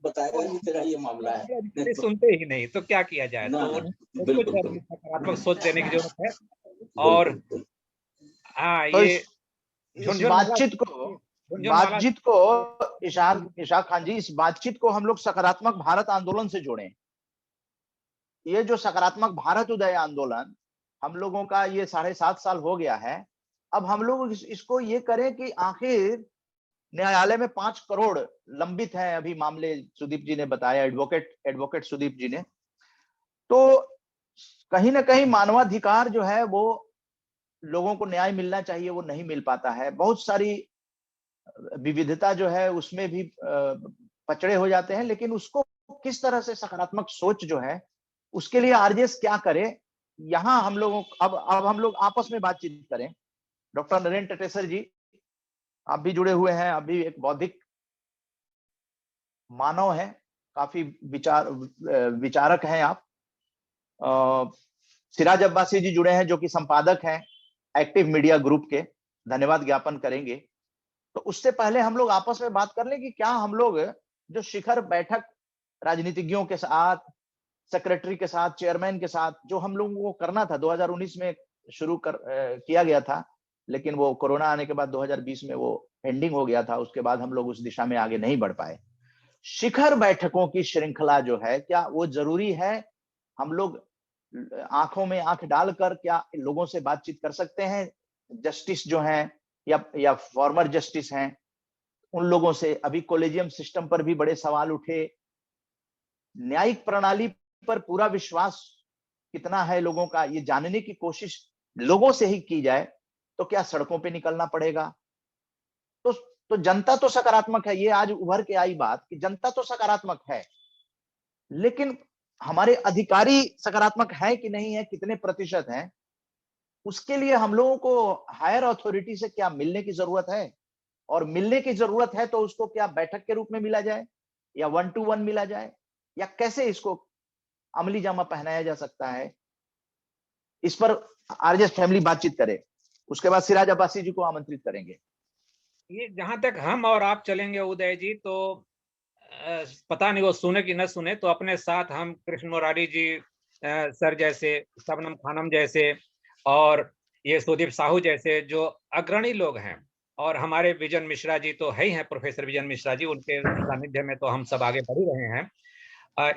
बताएगा कि तेरा ये मामला है। सुनते ही नहीं, तो क्या किया जाए। तो कुछ सकारात्मक सोच देने की जरूरत है। और हाँ, ये बातचीत को इशाक खान जी, इस बातचीत को हम लोग सकारात्मक भारत आंदोलन से जोड़ें। ये जो सकारात्मक भारत उदय आंदोलन हम लोगों का ये 7.5 साल हो गया है, अब हम लोग इसको ये करें कि आखिर न्यायालय में 5 करोड़ लंबित हैं अभी मामले, सुदीप जी ने बताया, एडवोकेट सुदीप जी ने। तो कहीं ना कहीं मानवाधिकार जो है वो लोगों को न्याय मिलना चाहिए, वो नहीं मिल पाता है। बहुत सारी विविधता जो है उसमें भी पचड़े हो जाते हैं, लेकिन उसको किस तरह से सकारात्मक सोच जो है उसके लिए आरजेएस क्या करे, यहाँ हम लोगों अब हम लोग आपस में बातचीत करें। डॉक्टर नरेंद्र टेटेसर जी, आप भी जुड़े हुए हैं, आप भी एक बौद्धिक मानव हैं, काफी विचारक हैं आप। सिराज अब्बासी जी जुड़े हैं जो कि संपादक हैं एक्टिव मीडिया ग्रुप के, धन्यवाद ज्ञापन करेंगे। तो उससे पहले हम लोग आपस में बात कर लें कि क्या हम लोग जो शिखर बैठक राजनीतिज्ञों के साथ, सेक्रेटरी के साथ, चेयरमैन के साथ जो हम लोगों को करना था, 2019 में शुरू किया गया था, लेकिन वो कोरोना आने के बाद 2020 में वो पेंडिंग हो गया था, उसके बाद हम लोग उस दिशा में आगे नहीं बढ़ पाए। शिखर बैठकों की श्रृंखला जो है, क्या वो जरूरी है? हम लोग आंखों में आंख डालकर क्या लोगों से बातचीत कर सकते हैं? जस्टिस जो हैं या फॉर्मर जस्टिस हैं, उन लोगों से अभी कॉलेजियम सिस्टम पर भी बड़े सवाल उठे। न्यायिक प्रणाली पर पूरा विश्वास कितना है लोगों का, ये जानने की कोशिश लोगों से ही की जाए तो क्या सड़कों पे निकलना पड़ेगा? तो जनता तो सकारात्मक है, ये आज उभर के आई बात कि जनता तो सकारात्मक है, लेकिन हमारे अधिकारी सकारात्मक है कि नहीं है, कितने प्रतिशत हैं, उसके लिए हम लोगों को हायर अथॉरिटी से क्या मिलने की जरूरत है? और मिलने की जरूरत है तो उसको क्या बैठक के रूप में मिला जाए या 1-to-1 मिला जाए, या कैसे इसको अमली जामा पहनाया जा सकता है? इस पर आरजेएस फैमिली बातचीत करे, उसके बाद सिराज अब्बासी जी को आमंत्रित करेंगे। ये जहां तक हम और आप चलेंगे उदय जी, तो पता नहीं वो सुने कि न सुने, तो अपने साथ हम कृष्ण मुरारी जी सर जैसे, शबनम खानम जैसे, और ये सुदीप साहू जैसे जो अग्रणी लोग हैं, और हमारे विजन मिश्रा जी तो है ही हैं, प्रोफेसर विजन मिश्रा जी, उनके सानिध्य में तो हम सब आगे बढ़ रहे हैं।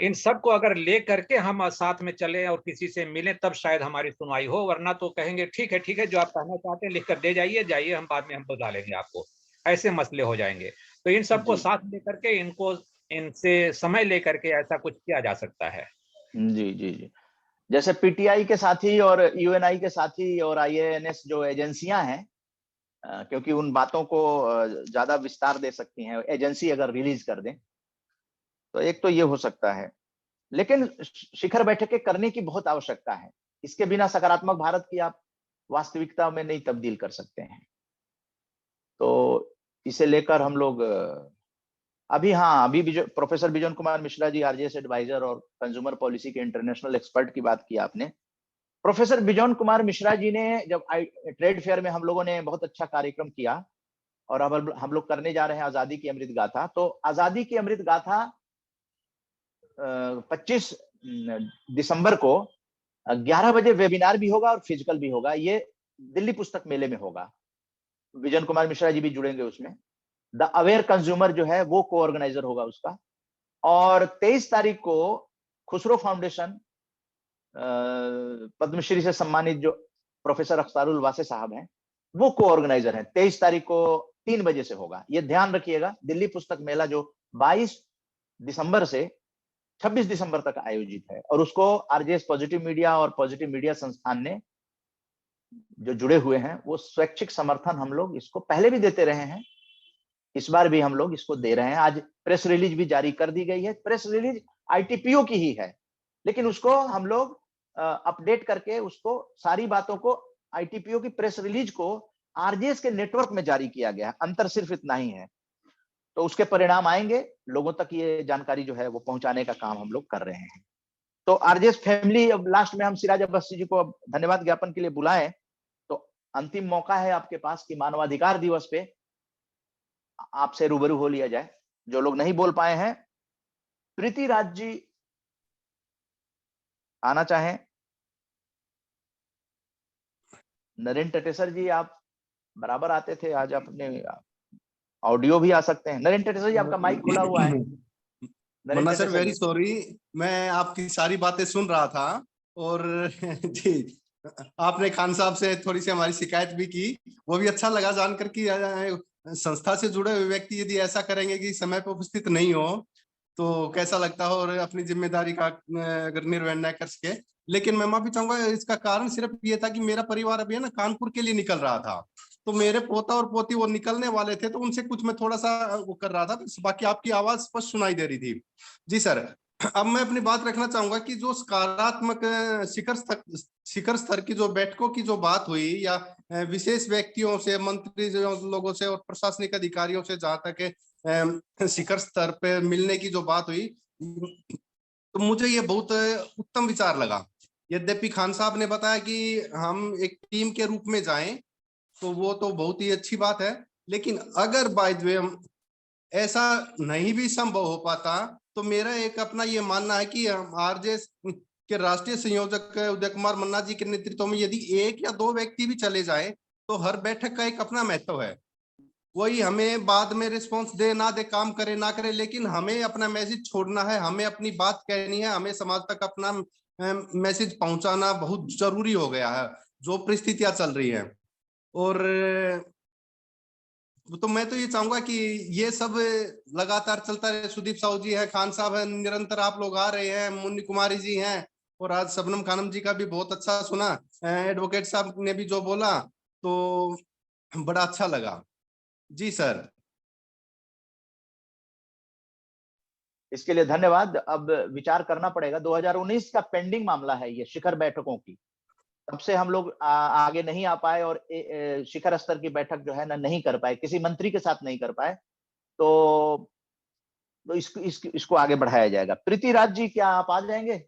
इन सब को अगर ले करके हम साथ में चले और किसी से मिलें, तब शायद हमारी सुनवाई हो, वरना तो कहेंगे ठीक है जो आप कहना चाहते हैं लिख कर दे जाइए, हम बाद में हम बुला लेंगे आपको, ऐसे मसले हो जाएंगे। तो इन सबको साथ लेकर के इनसे समय लेकर के ऐसा कुछ किया जा सकता है। जी, जैसे पीटीआई के साथी और यूएनआई के साथी और आईएएनएस जो एजेंसियां हैं, क्योंकि उन बातों को ज्यादा विस्तार दे सकती हैं एजेंसी अगर रिलीज कर दें, तो एक तो ये हो सकता है, लेकिन शिखर बैठकें करने की बहुत आवश्यकता है। इसके बिना सकारात्मक भारत की आप वास्तविकता में नहीं तब्दील कर सकते हैं। तो इसे लेकर हम लोग अभी प्रोफेसर बिजन कुमार मिश्रा जी, आरजेएस एडवाइजर और कंज्यूमर पॉलिसी के इंटरनेशनल एक्सपर्ट की बात की आपने। प्रोफेसर बिजन कुमार मिश्रा जी ने जब ट्रेड फेयर में हम लोगों ने बहुत अच्छा कार्यक्रम किया, और अब हम लोग करने जा रहे हैं आजादी की अमृत गाथा। तो आजादी की अमृत गाथा 25 दिसंबर को 11 बजे वेबिनार भी होगा और फिजिकल भी होगा। ये दिल्ली पुस्तक मेले में होगा, विजन कुमार मिश्रा जी भी जुड़ेंगे उसमें। द अवेयर कंज्यूमर जो है वो को ऑर्गेनाइजर होगा उसका। और 23 तारीख को खुसरो फाउंडेशन, पद्मश्री से सम्मानित जो प्रोफेसर अख्तारुल वासे साहब हैं, वो को ऑर्गेनाइजर हैं। 23 तारीख को 3 बजे से होगा, ये ध्यान रखिएगा। दिल्ली पुस्तक मेला जो 22 दिसंबर से 26 दिसंबर तक आयोजित है और उसको आरजेएस पॉजिटिव मीडिया और पॉजिटिव मीडिया संस्थान ने जो जुड़े हुए हैं वो स्वैच्छिक समर्थन हम लोग इसको पहले भी देते रहे हैं, इस बार भी हम लोग इसको दे रहे हैं। आज प्रेस रिलीज भी जारी कर दी गई है। प्रेस रिलीज आईटीपीओ की ही है, लेकिन उसको हम लोग अपडेट करके उसको सारी बातों को आईटीपीओ की प्रेस रिलीज को आरजेएस के नेटवर्क में जारी किया गया है। अंतर सिर्फ इतना ही है। तो उसके परिणाम आएंगे, लोगों तक ये जानकारी जो है वो पहुंचाने का काम हम लोग कर रहे हैं। तो आरजेएस फैमिली, अब लास्ट में हम सिराज अब्बासी जी को अब धन्यवाद ज्ञापन के लिए बुलाएं। तो अंतिम मौका है आपके पास कि मानवाधिकार दिवस पे आपसे रूबरू हो लिया जाए। जो लोग नहीं बोल पाए हैं, प्रीति राज जी आना चाहें। नरेंद्र टटेसर जी आप बराबर आते थे, आज अपने ऑडियो भी आ सकते हैं। नरेंद्र टटेसर जी आपका माइक खुला हुआ है। मन्ना सर वेरी सॉरी, मैं आपकी सारी बातें सुन रहा था और जी आपने खान साहब से थोड़ी सी हमारी शिकायत भी की, वो भी अच्छा लगा जानकर कि संस्था से जुड़े हुए व्यक्ति यदि ऐसा करेंगे कि समय पर उपस्थित नहीं हो तो कैसा लगता हो और अपनी जिम्मेदारी का अगर निर्वहन न कर सके। लेकिन मैं माफी चाहूंगा, इसका कारण सिर्फ ये था कि मेरा परिवार अभी है ना कानपुर के लिए निकल रहा था, तो मेरे पोता और पोती वो निकलने वाले थे, तो उनसे कुछ मैं थोड़ा सा वो कर रहा था। बाकी आपकी आवाज स्पष्ट सुनाई दे रही थी। जी सर, अब मैं अपनी बात रखना चाहूंगा कि जो सकारात्मक शिखर स्तर की जो बैठकों की जो बात हुई या विशेष व्यक्तियों से, मंत्री लोगों से और प्रशासनिक अधिकारियों से जहां तक शिखर स्तर पे मिलने की जो बात हुई, तो मुझे ये बहुत उत्तम विचार लगा। यद्यपि खान साहब ने बताया कि हम एक टीम के रूप में जाएं, तो वो तो बहुत ही अच्छी बात है, लेकिन अगर बाय द वे ऐसा नहीं भी संभव हो पाता तो मेरा एक अपना ये मानना है कि आरजेएस के राष्ट्रीय संयोजक उदय कुमार मन्ना जी के नेतृत्व में यदि एक या दो व्यक्ति भी चले जाए तो हर बैठक का एक अपना महत्व है। वही हमें बाद में रिस्पॉन्स दे ना दे, काम करे ना करे, लेकिन हमें अपना मैसेज छोड़ना है, हमें अपनी बात कहनी है, हमें समाज तक अपना मैसेज पहुंचाना बहुत जरूरी हो गया है जो परिस्थितियां चल रही है। और तो मैं तो ये चाहूंगा कि ये सब लगातार चलता रहे। सुदीप साहू जी है, खान साहब है, निरंतर आप लोग आ रहे हैं, मुन्नी कुमारी जी हैं, और आज शबनम खानम जी का भी बहुत अच्छा सुना, एडवोकेट साहब ने भी जो बोला तो बड़ा अच्छा लगा। जी सर, इसके लिए धन्यवाद। अब विचार करना पड़ेगा। 2019 का पेंडिंग मामला है ये शिखर बैठकों की, तब से हम लोग आगे नहीं आ पाए और शिखर स्तर की बैठक जो है ना नहीं कर पाए, किसी मंत्री के साथ नहीं कर पाए। तो इसको आगे बढ़ाया जाएगा। प्रीति राज जी, क्या आप आ जाएंगे?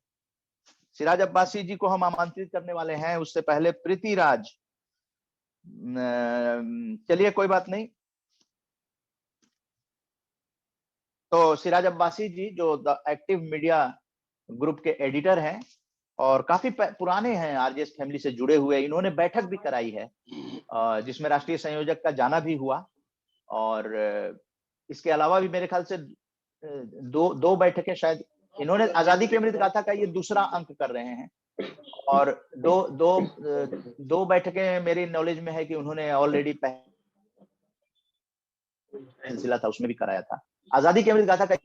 सिराज अब्बासी जी को हम आमंत्रित करने वाले हैं, उससे पहले प्रीति राज। चलिए कोई बात नहीं। तो सिराज अब्बासी जी जो द एक्टिव मीडिया ग्रुप के एडिटर हैं और काफी पुराने हैं, आरजेएस फैमिली से जुड़े हुए, इन्होंने बैठक भी कराई है जिसमें राष्ट्रीय संयोजक का जाना भी हुआ। और इसके अलावा भी मेरे ख्याल से दो बैठकें शायद इन्होंने आजादी की अमृत गाथा का ये दूसरा अंक कर रहे हैं, और दो बैठकें मेरी नॉलेज में है कि उन्होंने ऑलरेडी सिलसिला था उसमें भी कराया था। आजादी की अमृत गाथा का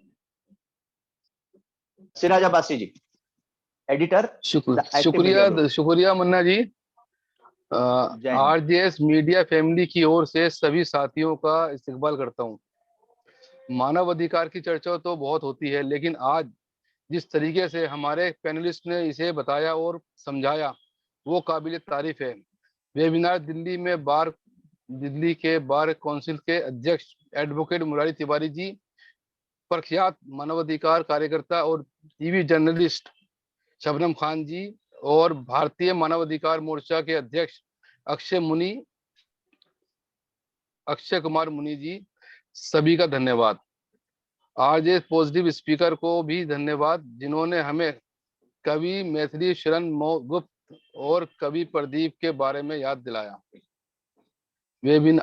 सिराज अब्बासी जी एडिटर। शुक्रिया मन्ना जी। आरजेएस मीडिया फैमिली की ओर से सभी साथियों का इस्तकबाल करता हूं। मानव अधिकार की चर्चा तो बहुत होती है, लेकिन आज जिस तरीके से हमारे पैनलिस्ट ने इसे बताया और समझाया वो काबिल तारीफ है। वेबिनार दिल्ली के बार काउंसिल के अध्यक्ष एडवोकेट मुरारी तिवारी जी, प्रख्यात मानवाधिकार कार्यकर्ता और टीवी जर्नलिस्ट शबनम खान जी, और भारतीय मानवाधिकार मोर्चा के अध्यक्ष अक्षय कुमार मुनि जी, सभी का धन्यवाद। आरजेएस पॉजिटिव स्पीकर को भी धन्यवाद, जिन्होंने हमें कवि मैथिली शरण गुप्त और कवि प्रदीप के बारे में याद दिलाया।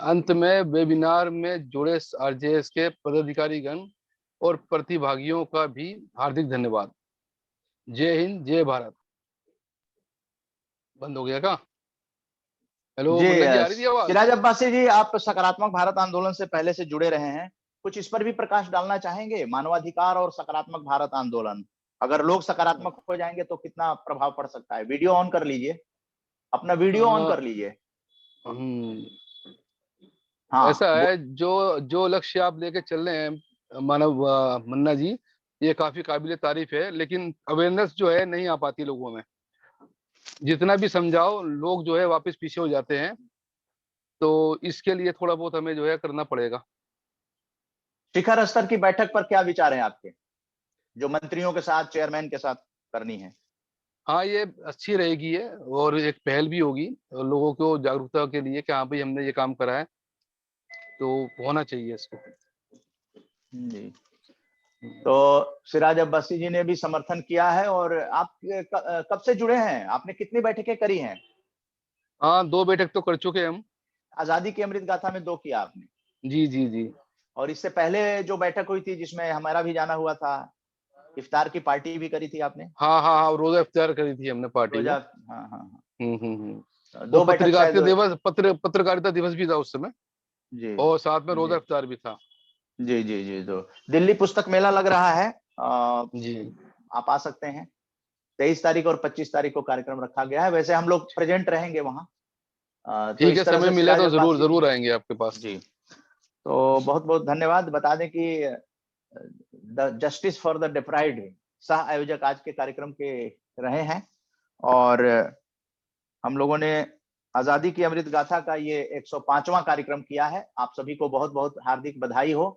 अंत में वेबिनार में जुड़े आरजेएस के पदाधिकारीगण और प्रतिभागियों का भी हार्दिक धन्यवाद। जय हिंद, जय भारत। बंद हो गया क्या? हेलो जी, आ रही थी आवाज? सिराज अब्बासी जी, आप सकारात्मक भारत आंदोलन से पहले से जुड़े रहे हैं, कुछ इस पर भी प्रकाश डालना चाहेंगे? मानवाधिकार और सकारात्मक भारत आंदोलन अगर लोग सकारात्मक हो जाएंगे तो कितना प्रभाव पड़ सकता है। वीडियो ऑन कर लीजिए, अपना वीडियो ऑन कर लीजिए। हाँ, ऐसा है, जो जो लक्ष्य आप लेके चल रहे हैं मानव मन्ना जी, ये काफी काबिले तारीफ है, लेकिन अवेयरनेस जो है नहीं आ पाती लोगों में। जितना भी समझाओ लोग जो है वापस पीछे हो जाते हैं, तो इसके लिए थोड़ा बहुत हमें जो है करना पड़ेगा। शिखर स्तर की बैठक पर क्या विचार हैं आपके, जो मंत्रियों के साथ, चेयरमैन के साथ करनी है? हाँ, ये अच्छी रहेगी है, और एक पहल भी होगी लोगों को जागरूकता के लिए कि हाँ भाई हमने ये काम करा है, तो होना चाहिए इसको। जी, तो सिराज अब्बासी जी ने भी समर्थन किया है। और आप कब से जुड़े हैं? आपने कितनी बैठकें करी हैं? हाँ, 2 बैठक तो कर चुके हम। आजादी की अमृत गाथा में 2 किया आपने? जी जी जी। और इससे पहले जो बैठक हुई थी जिसमें हमारा भी जाना हुआ था, इफ्तार की पार्टी भी करी थी आपने? हाँ हाँ हाँ, रोजा इफ्तार करी थी हमने पार्टी में। रोजा, हाँ हाँ हम्म। हाँ, वो 2 बैठक शायद। पत्रकारिता दिवस भी था उस समय, जी और साथ में रोजा जी इफ्तार भी था। जी जी जी। तो दिल्ली पुस्तक मेला लग रहा है, जी, आप आ सकते हैं। 23 तारीख और 25 तारीख को कार्यक्रम रखा गया है। वैसे हम लोग प्रेजेंट रहेंगे वहाँ। तो ठीक है, इस तरह समय से मिला सिराज तो जरूर अब्बासी जी। जरूर आएंगे आपके पास। जी, तो बहुत बहुत धन्यवाद। बता दें कि the justice for the deprived सह आयोजक आज के कार्यक्रम के रहे हैं, और हम लोगों ने आजादी की अमृत गाथा का ये 105वां कार्यक्रम किया है। आप सभी को बहुत बहुत हार्दिक बधाई हो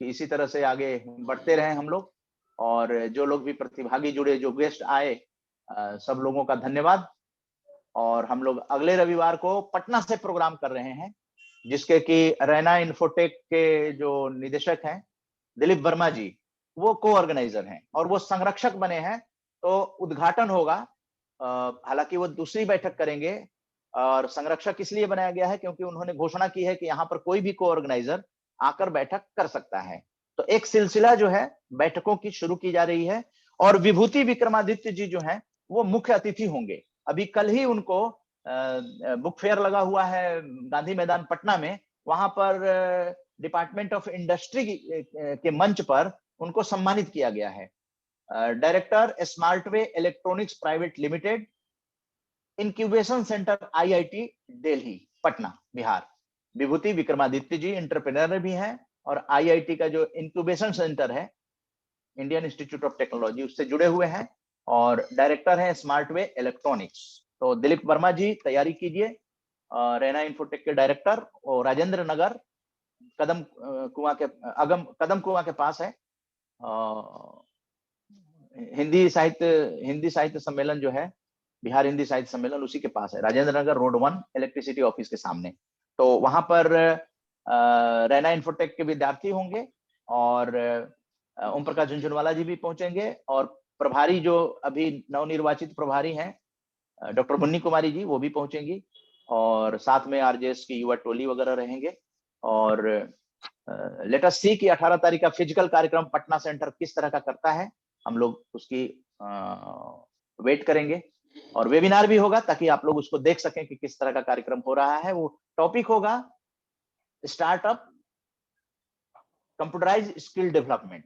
कि इसी तरह से आगे बढ़ते रहे हम लोग। और जो लोग भी प्रतिभागी जुड़े, जो गेस्ट आए, सब लोगों का धन्यवाद। और हम लोग अगले रविवार को पटना से प्रोग्राम कर रहे हैं, जिसके कि रैना इन्फोटेक के जो निदेशक हैं दिलीप वर्मा जी, वो को ऑर्गेनाइजर हैं और वो संरक्षक बने हैं। तो उद्घाटन होगा, हालांकि वो दूसरी बैठक करेंगे। और संरक्षक इसलिए बनाया गया है क्योंकि उन्होंने घोषणा की है कि यहाँ पर कोई भी को ऑर्गेनाइजर आकर बैठक कर सकता है। तो एक सिलसिला जो है बैठकों की शुरू की जा रही है, और विभूति विक्रमादित्य जी जो हैं वो मुख्य अतिथि होंगे। अभी कल ही उनको बुक फेयर लगा हुआ है गांधी मैदान पटना में, वहां पर डिपार्टमेंट ऑफ इंडस्ट्री के मंच पर उनको सम्मानित किया गया है। Director Smartway electronics private limited, incubation centre IIT Delhi Patna Bihar. Vibhuti Vikramaditya ji entrepreneur भी हैं, और आईआईटी का जो इंक्यूबेशन सेंटर है इंडियन इंस्टीट्यूट ऑफ टेक्नोलॉजी, उससे जुड़े हुए हैं, और डायरेक्टर हैं स्मार्टवे इलेक्ट्रॉनिक्स। तो दिलीप वर्मा जी तैयारी कीजिए, रैना इन्फोटेक के डायरेक्टर, और राजेंद्र नगर कदम कुआं के पास है। हिंदी साहित्य सम्मेलन जो है, बिहार हिंदी साहित्य सम्मेलन, उसी के पास है, Rajendra Nagar road 1 electricity office के सामने। तो वहां पर रैना इन्फोटेक के विद्यार्थी होंगे, और ओम प्रकाश झुनझुनवाला जी भी पहुंचेंगे, और प्रभारी जो अभी नवनिर्वाचित प्रभारी हैं डॉक्टर मुन्नी कुमारी जी, वो भी पहुंचेंगी, और साथ में आरजेएस की युवा टोली वगैरह रहेंगे। और लेट अस सी कि 18 तारीख का फिजिकल कार्यक्रम पटना सेंटर किस तरह का करता है, हम लोग उसकी वेट करेंगे। और वेबिनार भी होगा ताकि आप लोग उसको देख सकें कि किस तरह का कार्यक्रम हो रहा है। वो टॉपिक होगा स्टार्टअप कंप्यूटराइज स्किल डेवलपमेंट,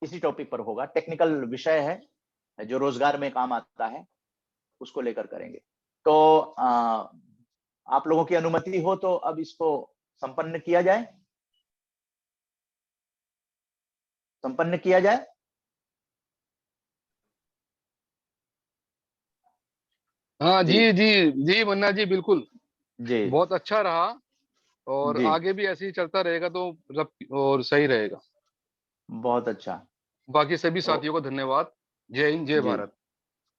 इसी टॉपिक पर होगा। टेक्निकल विषय है जो रोजगार में काम आता है, उसको लेकर करेंगे। तो आप लोगों की अनुमति हो तो अब इसको संपन्न किया जाए। हाँ जी जी जी मन्ना जी, बिल्कुल जी बहुत अच्छा रहा, और जी, आगे भी ऐसे ही चलता रहेगा तो और सही रहेगा। बहुत अच्छा। बाकी सभी तो साथियों को धन्यवाद। जय हिंद, जय जी, भारत।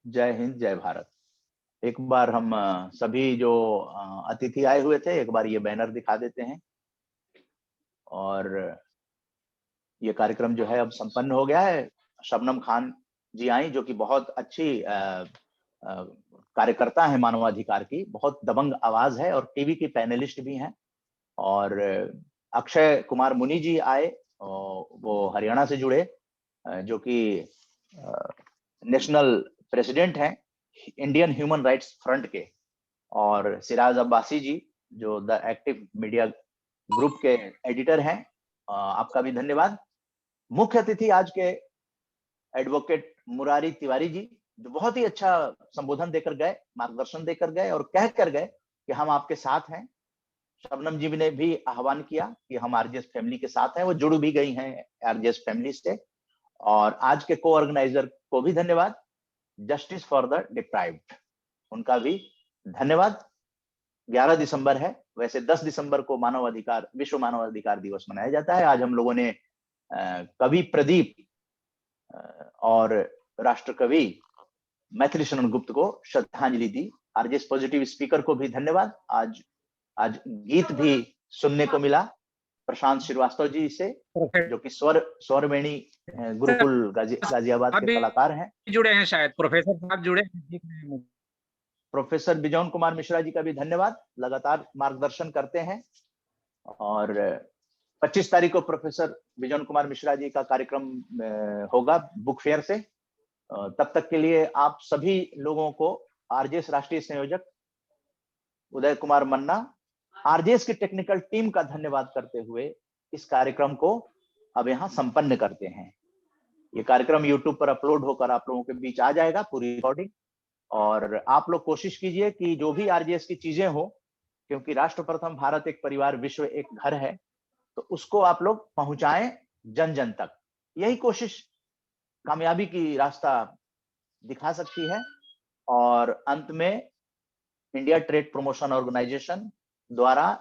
जय हिंद, जय भारत। एक बार हम सभी जो अतिथि आए हुए थे, एक बार ये बैनर दिखा देते हैं। और ये कार्यक्रम जो है अब संपन्न हो गया है। शबनम खान जी आई, जो कि बहुत अच्छी कार्यकर्ता है मानवाधिकार की, बहुत दबंग आवाज है, और टीवी की पैनलिस्ट भी हैं। और अक्षय कुमार मुनि जी आए, वो हरियाणा से जुड़े, जो कि नेशनल प्रेसिडेंट हैं इंडियन ह्यूमन राइट्स फ्रंट के। और सिराज अब्बासी जी जो द एक्टिव मीडिया ग्रुप के एडिटर हैं, आपका भी धन्यवाद। मुख्य अतिथि आज के एडवोकेट मुरारी तिवारी जी, जो बहुत ही अच्छा संबोधन देकर गए, मार्गदर्शन देकर गए और कह कर गए कि हम आपके साथ हैं। शबनम जी ने भी आह्वान किया कि हम आरजेएस फैमिली के साथ हैं, वो जुड़ भी गई हैं आरजेएस फैमिली से। और आज के को ऑर्गेनाइजर को भी धन्यवाद, जस्टिस फॉर द डिप्राइव्ड, उनका भी धन्यवाद। 11 दिसंबर है, वैसे 10 दिसंबर को विश्व मानवाधिकार दिवस मनाया जाता है। आज हम लोगों ने कवि प्रदीप और राष्ट्र कवि मैथिली शरण गुप्त को श्रद्धांजलि दी। आरजेएस पॉजिटिव स्पीकर को भी धन्यवाद। आज गीत भी सुनने को मिला प्रशांत श्रीवास्तव जी से, जो कि स्वरवेणी गुरुकुल गाजियाबाद के कलाकार हैं। जुड़े हैं, शायद प्रोफेसर साहब जुड़े हैं। प्रोफेसर बिजौन कुमार मिश्रा जी का भी धन्यवाद, लगातार मार्गदर्शन करते हैं। और 25 तारीख को प्रोफेसर बिजौन कुमार मिश्रा जी का कार्यक्रम होगा बुक फेयर से। तब तक के लिए आप सभी लोगों को आरजेएस राष्ट्रीय संयोजक उदय कुमार मन्ना, आरजेएस की टेक्निकल टीम का धन्यवाद करते हुए इस कार्यक्रम को अब यहाँ संपन्न करते हैं। ये कार्यक्रम यूट्यूब पर अपलोड होकर आप लोगों के बीच आ जाएगा, पूरी रिकॉर्डिंग। और आप लोग कोशिश कीजिए कि जो भी आरजेएस की चीजें हो, क्योंकि राष्ट्र प्रथम भारत एक परिवार विश्व एक घर है, तो उसको आप लोग पहुंचाएं जन जन तक। यही कोशिश कामयाबी की रास्ता दिखा सकती है। और अंत में इंडिया ट्रेड प्रमोशन ऑर्गेनाइजेशन द्वारा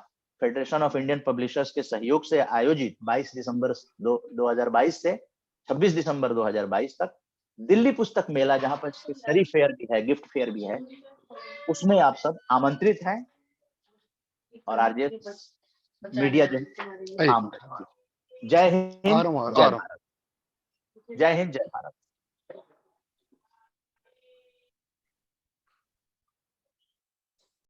फेडरेशन ऑफ इंडियन पब्लिशर्स के सहयोग से आयोजित 22 दिसंबर 2022 से 26 दिसंबर 2022 तक दिल्ली पुस्तक मेला, जहां पर स्टडी फेयर भी है, गिफ्ट फेयर भी है, उसमें आप सब आमंत्रित हैं। और आरजेएस मीडिया जो काम, जय हिंद, जय भारत। जय हिंद, जय भारत।